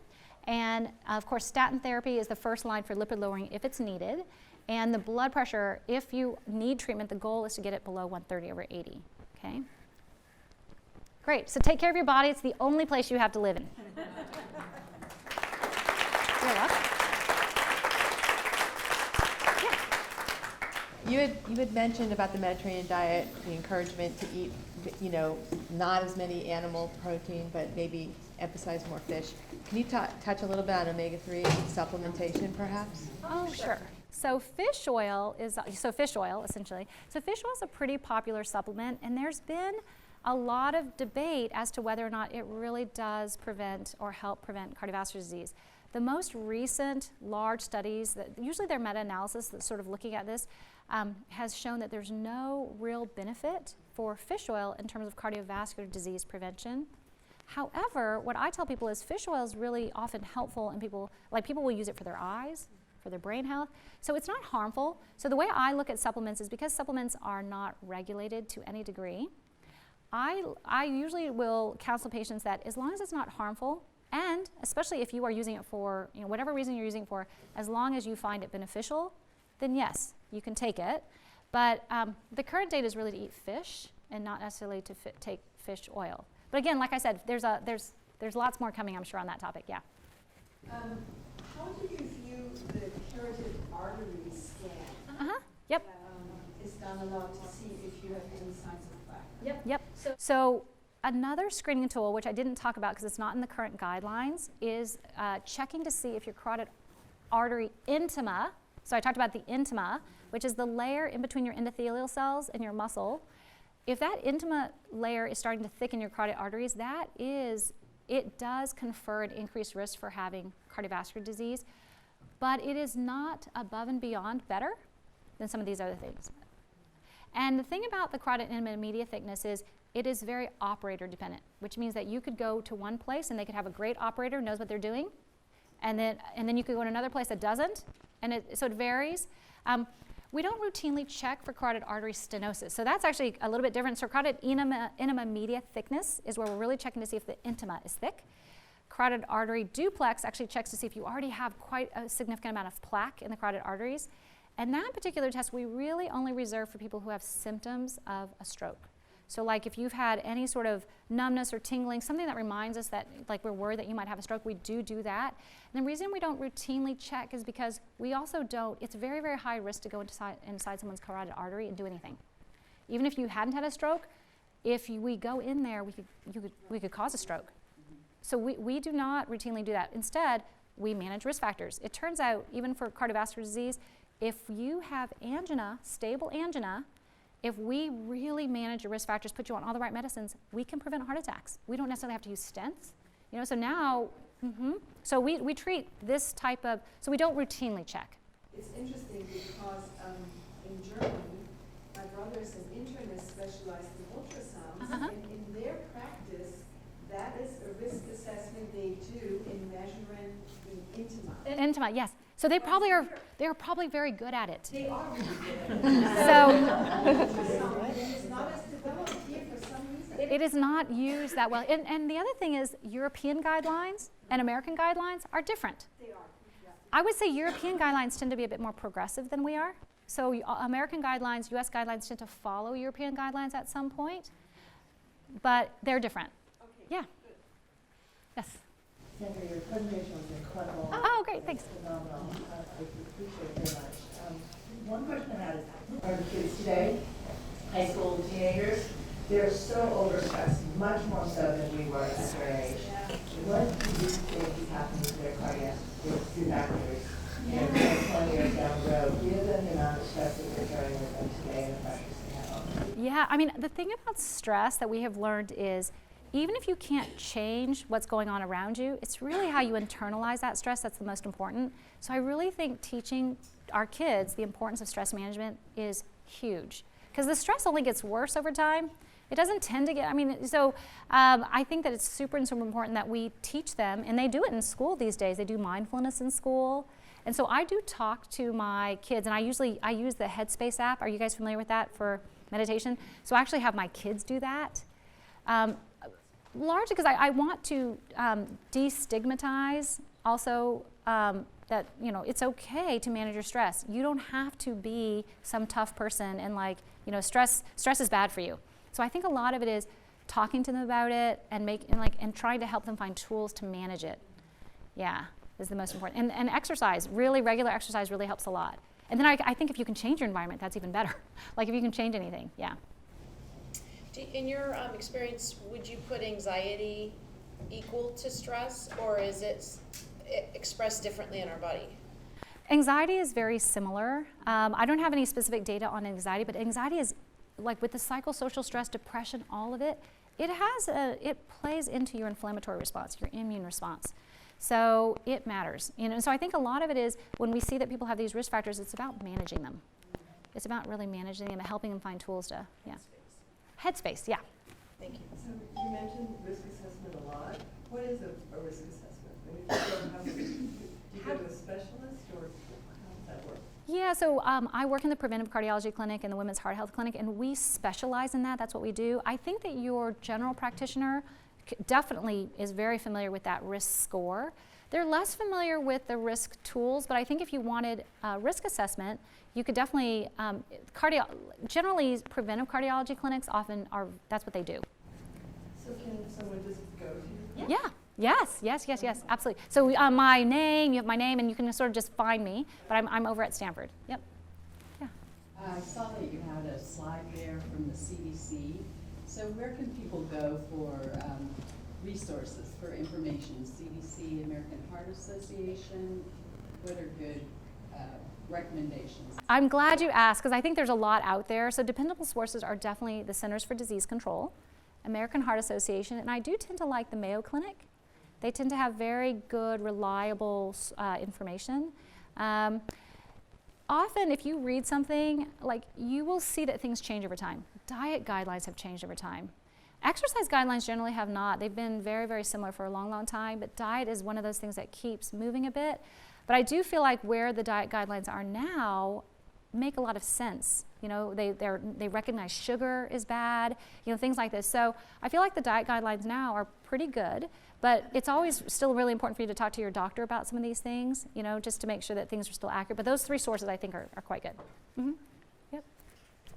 Speaker 2: And of course, statin therapy is the first line for lipid lowering if it's needed. And the blood pressure, if you need treatment, the goal is to get it below 130/80, okay? Great, so take care of your body. It's the only place you have to live in. You're welcome.
Speaker 1: You had mentioned about the Mediterranean diet, the encouragement to eat, not as many animal protein, but maybe emphasize more fish. Can you touch a little bit on omega-3 supplementation, perhaps?
Speaker 2: Oh, sure. So fish oil essentially. So fish oil is a pretty popular supplement, and there's been a lot of debate as to whether or not it really does prevent or help prevent cardiovascular disease. The most recent large studies, usually they're meta-analysis that's sort of looking at this, has shown that there's no real benefit for fish oil in terms of cardiovascular disease prevention. However, what I tell people is fish oil is really often helpful in people will use it for their eyes, for their brain health. So it's not harmful. So the way I look at supplements is because supplements are not regulated to any degree, I usually will counsel patients that as long as it's not harmful, and especially if you are using it for whatever reason you're using it for, as long as you find it beneficial, then yes, you can take it. But the current data is really to eat fish and not necessarily to take fish oil. But again, like I said, there's lots more coming, I'm sure, on that topic. Yeah.
Speaker 3: How do you view the carotid artery scan?
Speaker 2: Yep.
Speaker 3: Is done a lot to see if you have any signs of plaque?
Speaker 2: Yep. So another screening tool, which I didn't talk about because it's not in the current guidelines, is checking to see if your carotid artery intima, so I talked about the intima, which is the layer in between your endothelial cells and your muscle. If that intima layer is starting to thicken your carotid arteries, it does confer an increased risk for having cardiovascular disease, but it is not above and beyond better than some of these other things. And the thing about the carotid intima media thickness is it is very operator dependent, which means that you could go to one place and they could have a great operator, knows what they're doing, and then you could go to another place that doesn't, so it varies. We don't routinely check for carotid artery stenosis, so that's actually a little bit different. So carotid intima media thickness is where we're really checking to see if the intima is thick. Carotid artery duplex actually checks to see if you already have quite a significant amount of plaque in the carotid arteries. And that particular test we really only reserve for people who have symptoms of a stroke. So like if you've had any sort of numbness or tingling, something that reminds us that we're worried that you might have a stroke, we do that. And the reason we don't routinely check is because we also don't, it's very, very high risk to go inside someone's carotid artery and do anything. Even if you hadn't had a stroke, if we go in there, we could cause a stroke. So we do not routinely do that. Instead, we manage risk factors. It turns out, even for cardiovascular disease, if you have angina, stable angina, if we really manage your risk factors, put you on all the right medicines, we can prevent heart attacks. We don't necessarily have to use stents. So now, so we treat this type of, so we don't routinely check.
Speaker 3: It's interesting because in Germany, my brother is an internist specialized in ultrasounds, and in their practice, that is a risk assessment they do in measuring the intima.
Speaker 2: Intima, yes. So they're probably very good at it.
Speaker 3: They are really good at it. It's not as developed here for some reason.
Speaker 2: It is not used that well. And the other thing is European guidelines and American guidelines are different.
Speaker 3: They are. Yeah.
Speaker 2: I would say European guidelines tend to be a bit more progressive than we are. So American guidelines, US guidelines tend to follow European guidelines at some point, but they're different.
Speaker 3: Okay.
Speaker 2: Yeah.
Speaker 3: Good.
Speaker 2: Yes.
Speaker 3: Sandra, your presentation was incredible.
Speaker 2: Oh, great, thanks.
Speaker 3: Phenomenal. I appreciate it very much. One question I had is, are the kids today, high school teenagers, they're so overstressed, much more so than we were at their age. What do you think is happening to their cardiac factors? And 20 years down the road, given the amount of stress that they're carrying with them today and the pressures they have on them?
Speaker 2: Yeah, I mean, the thing about stress that we have learned is even if you can't change what's going on around you, it's really how you internalize that stress that's the most important. So I really think teaching our kids the importance of stress management is huge, because the stress only gets worse over time. It doesn't tend to get, I mean, so I think that it's super important that we teach them, and they do it in school these days. They do mindfulness in school. And so I do talk to my kids, and I use the Headspace app. Are you guys familiar with that for meditation? So I actually have my kids do that. Largely because I want to destigmatize also that, you know, it's okay to manage your stress. You don't have to be some tough person and, like, you know, stress is bad for you. So I think a lot of it is talking to them about it and trying to help them find tools to manage it. Yeah, is the most important. And exercise, really regular exercise really helps a lot. And then I think if you can change your environment, that's even better. Like if you can change anything, yeah.
Speaker 10: In your experience, would you put anxiety equal to stress, or is it expressed differently in our body?
Speaker 2: Anxiety is very similar. I don't have any specific data on anxiety, but anxiety is, like with the psychosocial stress, depression, all of it, it plays into your inflammatory response, your immune response. So it matters. You know, so I think a lot of it is when we see that people have these risk factors, it's about managing them. It's about really managing them and helping them find tools to, yeah. Headspace, yeah.
Speaker 11: Thank you. So you mentioned risk assessment a lot. What is a risk assessment? Do you go to a specialist, or how does that work?
Speaker 2: Yeah, so I work in the Preventive Cardiology Clinic and the Women's Heart Health Clinic, and we specialize in that. That's what we do. I think that your general practitioner definitely is very familiar with that risk score. They're less familiar with the risk tools, but I think if you wanted risk assessment, you could definitely, generally preventive cardiology clinics often are, that's what they do.
Speaker 11: So can someone just go to you?
Speaker 2: Yeah. Yes, absolutely. So you have my name, and you can sort of just find me, but I'm over at Stanford. Yep. Yeah.
Speaker 13: I saw that you had a slide there from the CDC. So where can people go for resources, for information? CDC, American Heart Association, what are good recommendations?
Speaker 2: I'm glad you asked, because I think there's a lot out there. So dependable sources are definitely the Centers for Disease Control, American Heart Association, and I do tend to like the Mayo Clinic. They tend to have very good, reliable information. Often, if you read something, like, you will see that things change over time. Diet guidelines have changed over time. Exercise guidelines generally have not. They've been very, very similar for a long, long time, but diet is one of those things that keeps moving a bit. But I do feel like where the diet guidelines are now make a lot of sense. You know, they recognize sugar is bad, you know, things like this. So I feel like the diet guidelines now are pretty good, but it's always still really important for you to talk to your doctor about some of these things, you know, just to make sure that things are still accurate. But those three sources I think are quite good. Mm-hmm. Yep.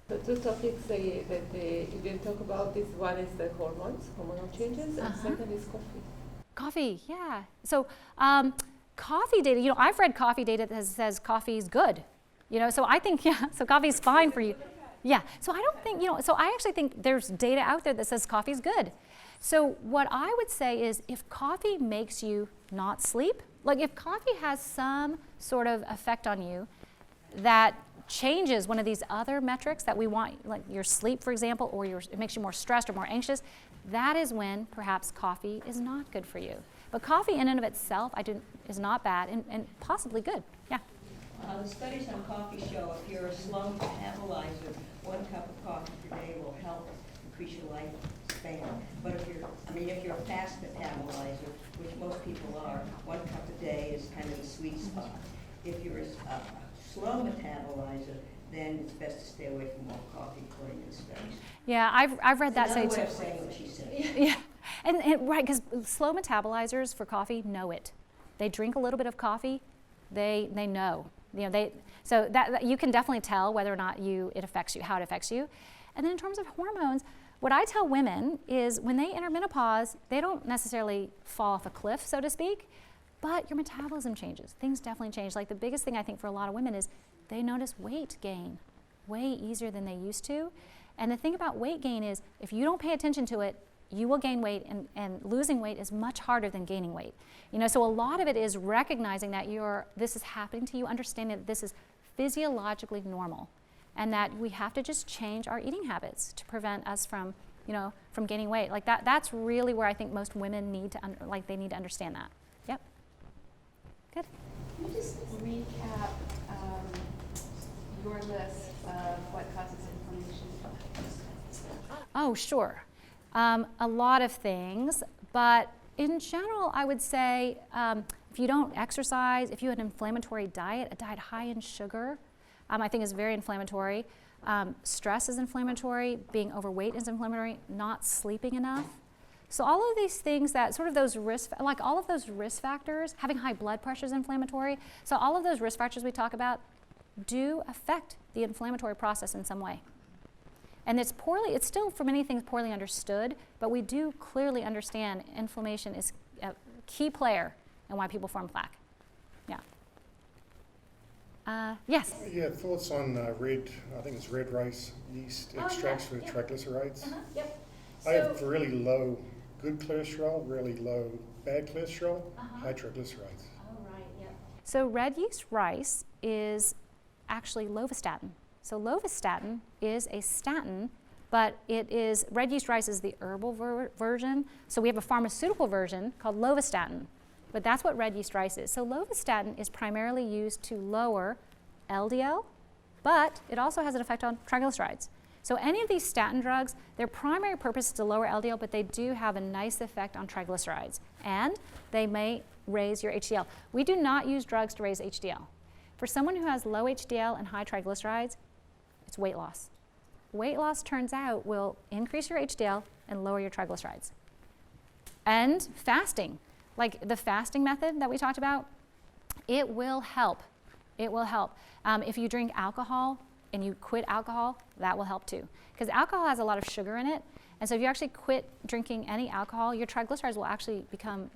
Speaker 6: The two topics that you didn't talk about is one is the hormonal changes, and second is coffee.
Speaker 2: Coffee, yeah. So coffee data, you know, I've read coffee data that says coffee is good. You know, so I think, yeah, so coffee's fine for you. Yeah, so I don't think, you know, so I actually think there's data out there that says coffee's good. So what I would say is if coffee makes you not sleep, like if coffee has some sort of effect on you that changes one of these other metrics that we want, like your sleep, for example, or it makes you more stressed or more anxious, that is when perhaps coffee is not good for you. But coffee in and of itself is not bad and possibly good, yeah.
Speaker 3: The studies on coffee show if you're a slow metabolizer, 1 cup of coffee per day will help increase your lifespan. But if you're a fast metabolizer, which most people are, 1 cup a day is kind of the sweet spot. If you're a slow metabolizer, then it's best to stay away from more coffee, according to the studies.
Speaker 2: Yeah, I've read that say too.
Speaker 3: Another way of saying what she said.
Speaker 2: Yeah, and right, because slow metabolizers for coffee know it. They drink a little bit of coffee, they know. You know, so that you can definitely tell whether or not it affects you, how it affects you. And then in terms of hormones, What I tell women is when they enter menopause, they don't necessarily fall off a cliff, so to speak, but your metabolism changes. Things definitely change. Like the biggest thing I think for a lot of women is they notice weight gain way easier than they used to. And the thing about weight gain is if you don't pay attention to it, you will gain weight, and losing weight is much harder than gaining weight. You know, so a lot of it is recognizing that this is happening to you, understanding that this is physiologically normal, and that we have to just change our eating habits to prevent us from, you know, from gaining weight. Like that's really where I think most women need to, they need to understand that. Yep. Good.
Speaker 7: Can you just recap your list of what causes inflammation?
Speaker 2: Oh, sure. A lot of things, but in general, I would say if you don't exercise, if you have an inflammatory diet, a diet high in sugar, I think is very inflammatory. Stress is inflammatory, being overweight is inflammatory, not sleeping enough. So all of these things that sort of those like all of those risk factors, having high blood pressure is inflammatory. So all of those risk factors we talk about do affect the inflammatory process in some way. And it's still for many things poorly understood, but we do clearly understand inflammation is a key player in why people form plaque. Yeah. Yes?
Speaker 14: Yeah, thoughts on red rice yeast extracts for triglycerides?
Speaker 2: Yep.
Speaker 14: I have really low good cholesterol, really low bad cholesterol, high triglycerides.
Speaker 2: Oh, right, yep. So red yeast rice is actually lovastatin. So lovastatin is a statin, but red yeast rice is the herbal version. So we have a pharmaceutical version called lovastatin, but that's what red yeast rice is. So lovastatin is primarily used to lower LDL, but it also has an effect on triglycerides. So any of these statin drugs, their primary purpose is to lower LDL, but they do have a nice effect on triglycerides, and they may raise your HDL. We do not use drugs to raise HDL. For someone who has low HDL and high triglycerides, it's weight loss. Weight loss, turns out, will increase your HDL and lower your triglycerides. And fasting, like the fasting method that we talked about, it will help. It will help. If you drink alcohol and you quit alcohol, that will help too. Because alcohol has a lot of sugar in it, and so if you actually quit drinking any alcohol, your triglycerides will actually become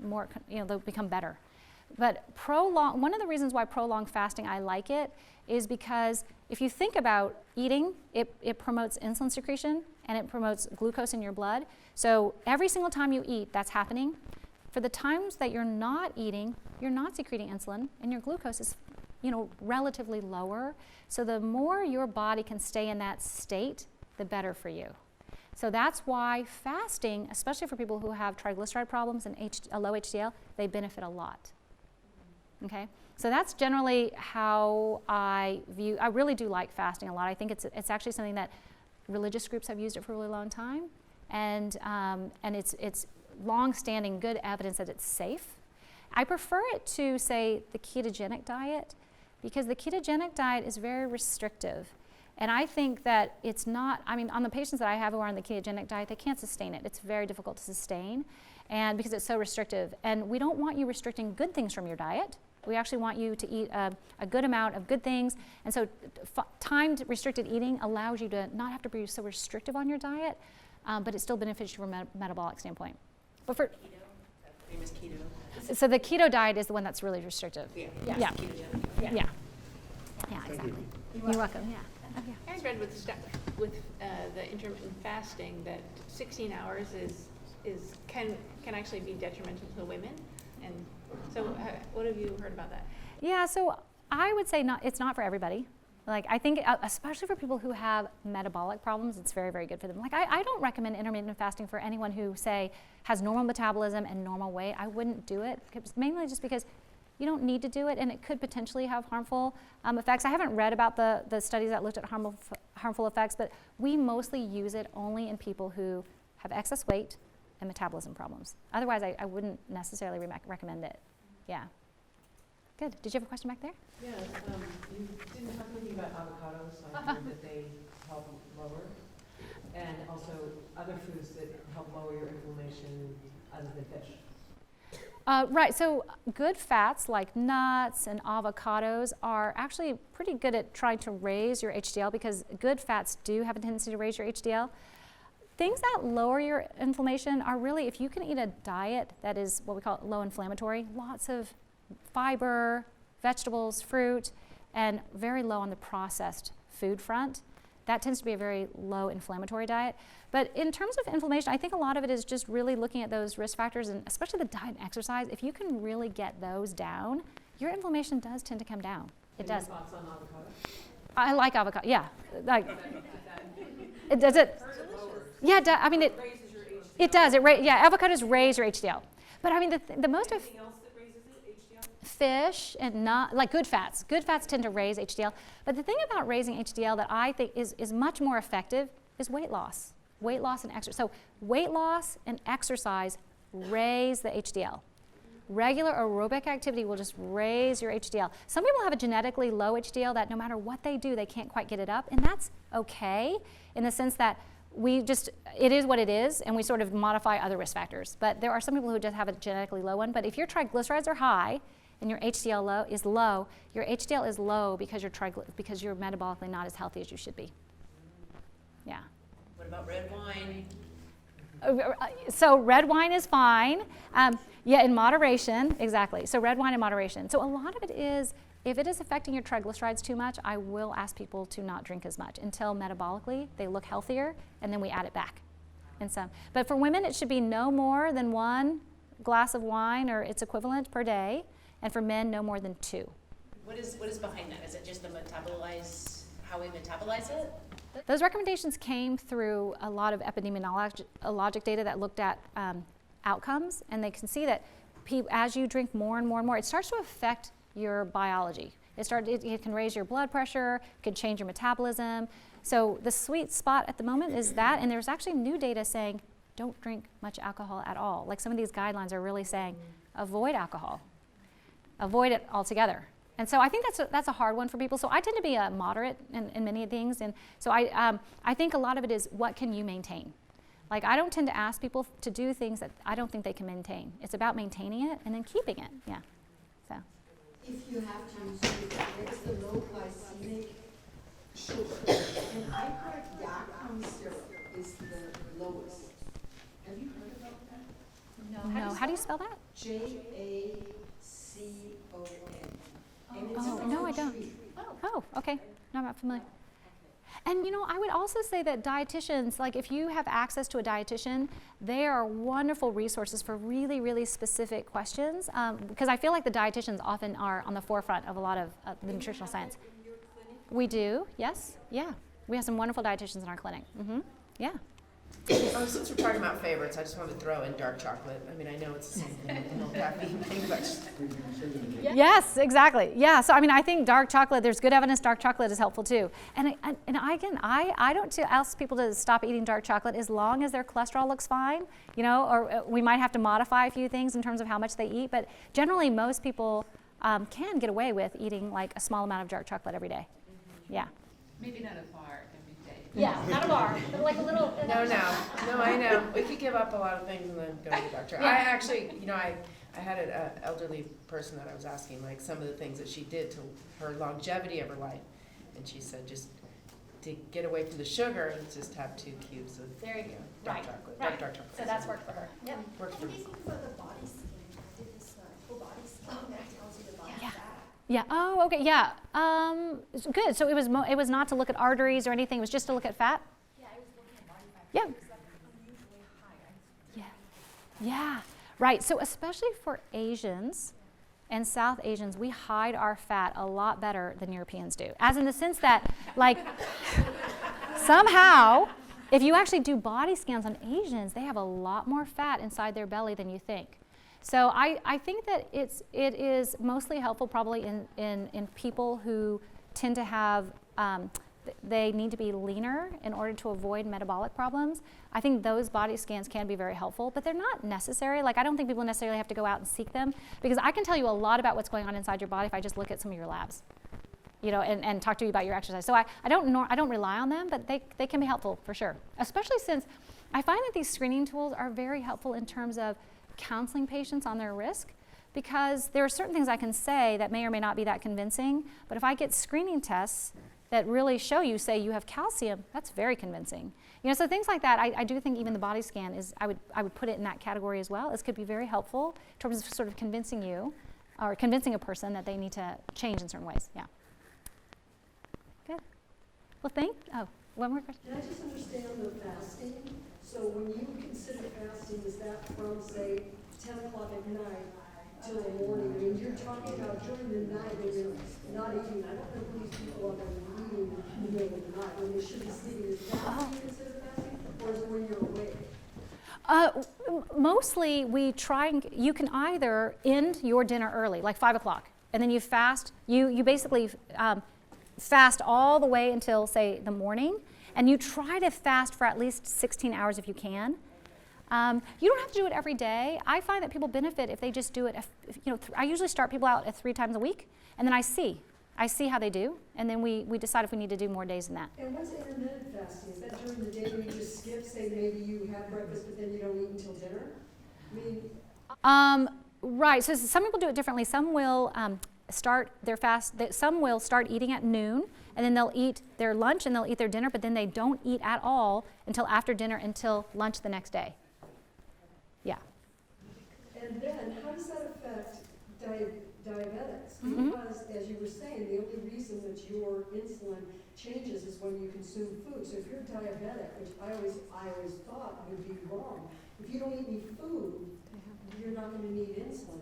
Speaker 2: more, they'll become better. But one of the reasons why prolonged fasting, I like it, is because if you think about eating, it promotes insulin secretion and it promotes glucose in your blood. So every single time you eat, that's happening. For the times that you're not eating, you're not secreting insulin and your glucose is, relatively lower. So the more your body can stay in that state, the better for you. So that's why fasting, especially for people who have triglyceride problems and a low HDL, they benefit a lot. Okay, so that's generally how I really do like fasting a lot. I think it's actually something that religious groups have used it for a really long time, and it's long-standing good evidence that it's safe. I prefer it to, say, the ketogenic diet, because the ketogenic diet is very restrictive. And I think that it's not, on the patients that I have who are on the ketogenic diet, they can't sustain it. It's very difficult to sustain, and because it's so restrictive. And we don't want you restricting good things from your diet. We actually want you to eat a good amount of good things. And so timed restricted eating allows you to not have to be so restrictive on your diet, but it still benefits you from a metabolic standpoint. But for
Speaker 12: keto, that famous keto.
Speaker 2: So the keto diet is the one that's really restrictive.
Speaker 12: Yeah.
Speaker 2: Yeah.
Speaker 12: Ketogenic.
Speaker 2: Yeah. Yeah, exactly. You're welcome. Yeah. Oh, yeah.
Speaker 5: I read with the intermittent fasting that 16 hours can actually be detrimental to women, and so what have you heard about that?
Speaker 2: Yeah, so I would say it's not for everybody. Like, I think especially for people who have metabolic problems, it's very, very good for them. Like, I don't recommend intermittent fasting for anyone who, say, has normal metabolism and normal weight. I wouldn't do it, mainly just because you don't need to do it, and it could potentially have harmful effects. I haven't read about the studies that looked at harmful effects, but we mostly use it only in people who have excess weight and metabolism problems. Otherwise, I wouldn't necessarily recommend it. Yeah. Good. Did you have a question back there?
Speaker 15: Yeah, you didn't talk anything about avocados, so I heard that they help lower, and also other foods that help lower your inflammation other than fish.
Speaker 2: Right, so good fats like nuts and avocados are actually pretty good at trying to raise your HDL, because good fats do have a tendency to raise your HDL. things that lower your inflammation are really, if you can eat a diet that is what we call low inflammatory, lots of fiber, vegetables, fruit, and very low on the processed food front. That tends to be a very low inflammatory diet. But in terms of inflammation, I think a lot of it is just really looking at those risk factors, and especially the diet and exercise. If you can really get those down, your inflammation does tend to come down. It does.
Speaker 15: Your thoughts on avocado?
Speaker 2: I like avocado, yeah. Like, it does it. Yeah, I mean, it does. Yeah, avocados raise your HDL. But I mean, the most of fish and not like good fats. Good fats tend to raise HDL. But the thing about raising HDL that I think is much more effective is weight loss. Weight loss and exercise. So weight loss and exercise raise the HDL. Regular aerobic activity will just raise your HDL. Some people have a genetically low HDL that no matter what they do, they can't quite get it up. And that's okay in the sense that it is what it is, and we sort of modify other risk factors. But there are some people who just have a genetically low one. But if your triglycerides are high and your HDL is low, your HDL is low because you're metabolically not as healthy as you should be. Yeah.
Speaker 10: What about red wine?
Speaker 2: So red wine is fine. Yeah, in moderation, exactly. So red wine in moderation. So a lot of it is, if it is affecting your triglycerides too much, I will ask people to not drink as much until metabolically they look healthier, and then we add it back. But for women, it should be no more than 1 glass of wine or its equivalent per day, and for men, no more than 2.
Speaker 10: What is behind that? Is it just how we metabolize it?
Speaker 2: Those recommendations came through a lot of epidemiologic data that looked at outcomes, and they can see that as you drink more and more and more, it starts to affect your biology. It can raise your blood pressure, it can change your metabolism. So the sweet spot at the moment is that, and there's actually new data saying don't drink much alcohol at all. Like some of these guidelines are really saying avoid alcohol, avoid it altogether. And so I think that's a hard one for people. So I tend to be a moderate in many things, and so I think a lot of it is what can you maintain. Like I don't tend to ask people to do things that I don't think they can maintain. It's about maintaining it and then keeping it. Yeah. So.
Speaker 3: If you have to use sugar, where's the low glycemic sugar? And I heard Yacom syrup is the lowest. Have you heard about that?
Speaker 2: No. How do you spell that?
Speaker 3: Jacon.
Speaker 2: No, I don't. Oh, okay. No, I'm not familiar. And I would also say that dietitians, like if you have access to a dietitian, they are wonderful resources for really, really specific questions. Because I feel like the dietitians often are on the forefront of a lot of the nutritional science. We do, yes, yeah. We have some wonderful dietitians in our clinic. Mm-hmm. Yeah.
Speaker 16: Since we're talking about favorites, I just wanted to throw in dark chocolate. I mean, I know it's the same thing, no caffeine thing, but
Speaker 2: Yes, exactly. Yeah. So I think dark chocolate. There's good evidence dark chocolate is helpful too. And I don't ask people to stop eating dark chocolate as long as their cholesterol looks fine. Or we might have to modify a few things in terms of how much they eat. But generally, most people can get away with eating like a small amount of dark chocolate every day. Yeah.
Speaker 13: Maybe not a bar.
Speaker 2: Yeah, not a bar, but like a little.
Speaker 16: No, I know. We could give up a lot of things and then go to the doctor. Yeah. I actually, I had an elderly person that I was asking, like, some of the things that she did to her longevity of her life. And she said just to get away from the sugar, just have 2 cubes of dark chocolate.
Speaker 2: Right.
Speaker 16: Dark chocolate.
Speaker 2: So that's worked for her. Yep.
Speaker 16: Works for me.
Speaker 9: Think about the body scan. I did this full body scan that tells you the body fat.
Speaker 2: Yeah. Oh, okay. Yeah. Good. So it was not to look at arteries or anything. It was just to look at fat.
Speaker 9: Yeah, I was looking at body fat.
Speaker 2: Yeah.
Speaker 9: It was like unusually high.
Speaker 2: Yeah. Right. So especially for Asians and South Asians, we hide our fat a lot better than Europeans do. As in the sense that, like, somehow, if you actually do body scans on Asians, they have a lot more fat inside their belly than you think. So I think that it is mostly helpful probably in people who tend to have, they need to be leaner in order to avoid metabolic problems. I think those body scans can be very helpful, but they're not necessary. Like I don't think people necessarily have to go out and seek them, because I can tell you a lot about what's going on inside your body if I just look at some of your labs, and talk to you about your exercise. So I don't rely on them, but they can be helpful for sure. Especially since I find that these screening tools are very helpful in terms of counseling patients on their risk, because there are certain things I can say that may or may not be that convincing, but if I get screening tests that really show you, say you have calcium, that's very convincing. You know, so things like that, I do think even the body scan is, I would put it in that category as well. This could be very helpful in terms of sort of convincing you, or convincing a person that they need to change in certain ways. Yeah. Good. Well, one more question.
Speaker 3: Can I just understand the fasting? So when you consider fasting, is that from, say, 10 o'clock at night till the morning? I mean, you're talking about during the night when you're not eating. I don't know who these people are that are eating in the middle of the night when they should be sleeping. Is that what you consider fasting? Or is it when you're awake?
Speaker 2: Mostly we try and, you can either end your dinner early, like 5 o'clock, and then you fast, you basically fast all the way until, say, the morning, and you try to fast for at least 16 hours if you can. You don't have to do it every day. I find that people benefit if they just do it, I usually start people out at 3 times a week, and then I see how they do, and then we decide if we need to do more days than that.
Speaker 3: And what's intermittent fasting? Is that during the day when you just skip, say maybe you have breakfast but then you don't eat until dinner? I mean,
Speaker 2: right, so some people do it differently. Some will start their fast, some will start eating at noon, and then they'll eat their lunch and they'll eat their dinner, but then they don't eat at all until after dinner until lunch the next day. Yeah.
Speaker 3: And then how does that affect diabetics?
Speaker 2: Mm-hmm.
Speaker 3: Because as you were saying, the only reason that your insulin changes is when you consume food. So if you're diabetic, which I always thought would be wrong, if you don't eat any food, you're not going to need insulin.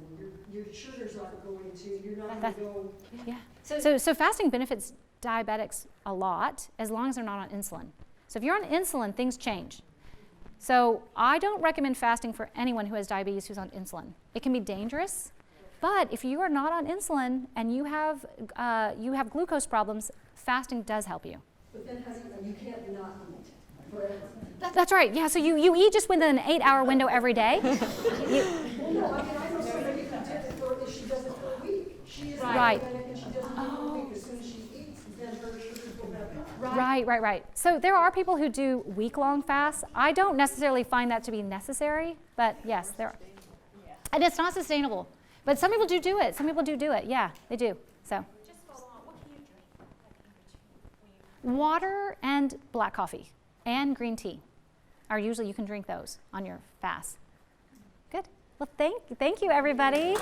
Speaker 3: Your sugars aren't going to, you're not going to go.
Speaker 2: Yeah. So fasting benefits diabetics a lot as long as they're not on insulin. So if you're on insulin, things change. So I don't recommend fasting for anyone who has diabetes who's on insulin. It can be dangerous, but if you are not on insulin and you have glucose problems, fasting does help you.
Speaker 3: But then you can't not eat forever.
Speaker 2: That's right. Yeah. So you eat just within an 8-hour window every day.
Speaker 3: Well, no, I mean, I know somebody who did it if she does it for a week. She is
Speaker 2: Right.
Speaker 3: diabetic and she does it for a week. As soon as she eats, then her sugars go back up.
Speaker 2: Right. So there are people who do week-long fasts. I don't necessarily find that to be necessary, but yes, there are. And it's not sustainable. But some people do it. Some people do it. Yeah, they do. So.
Speaker 7: Just follow on. What can you drink?
Speaker 2: Water and black coffee and green tea are usually, you can drink those on your fast. Good. Well, thank you, everybody.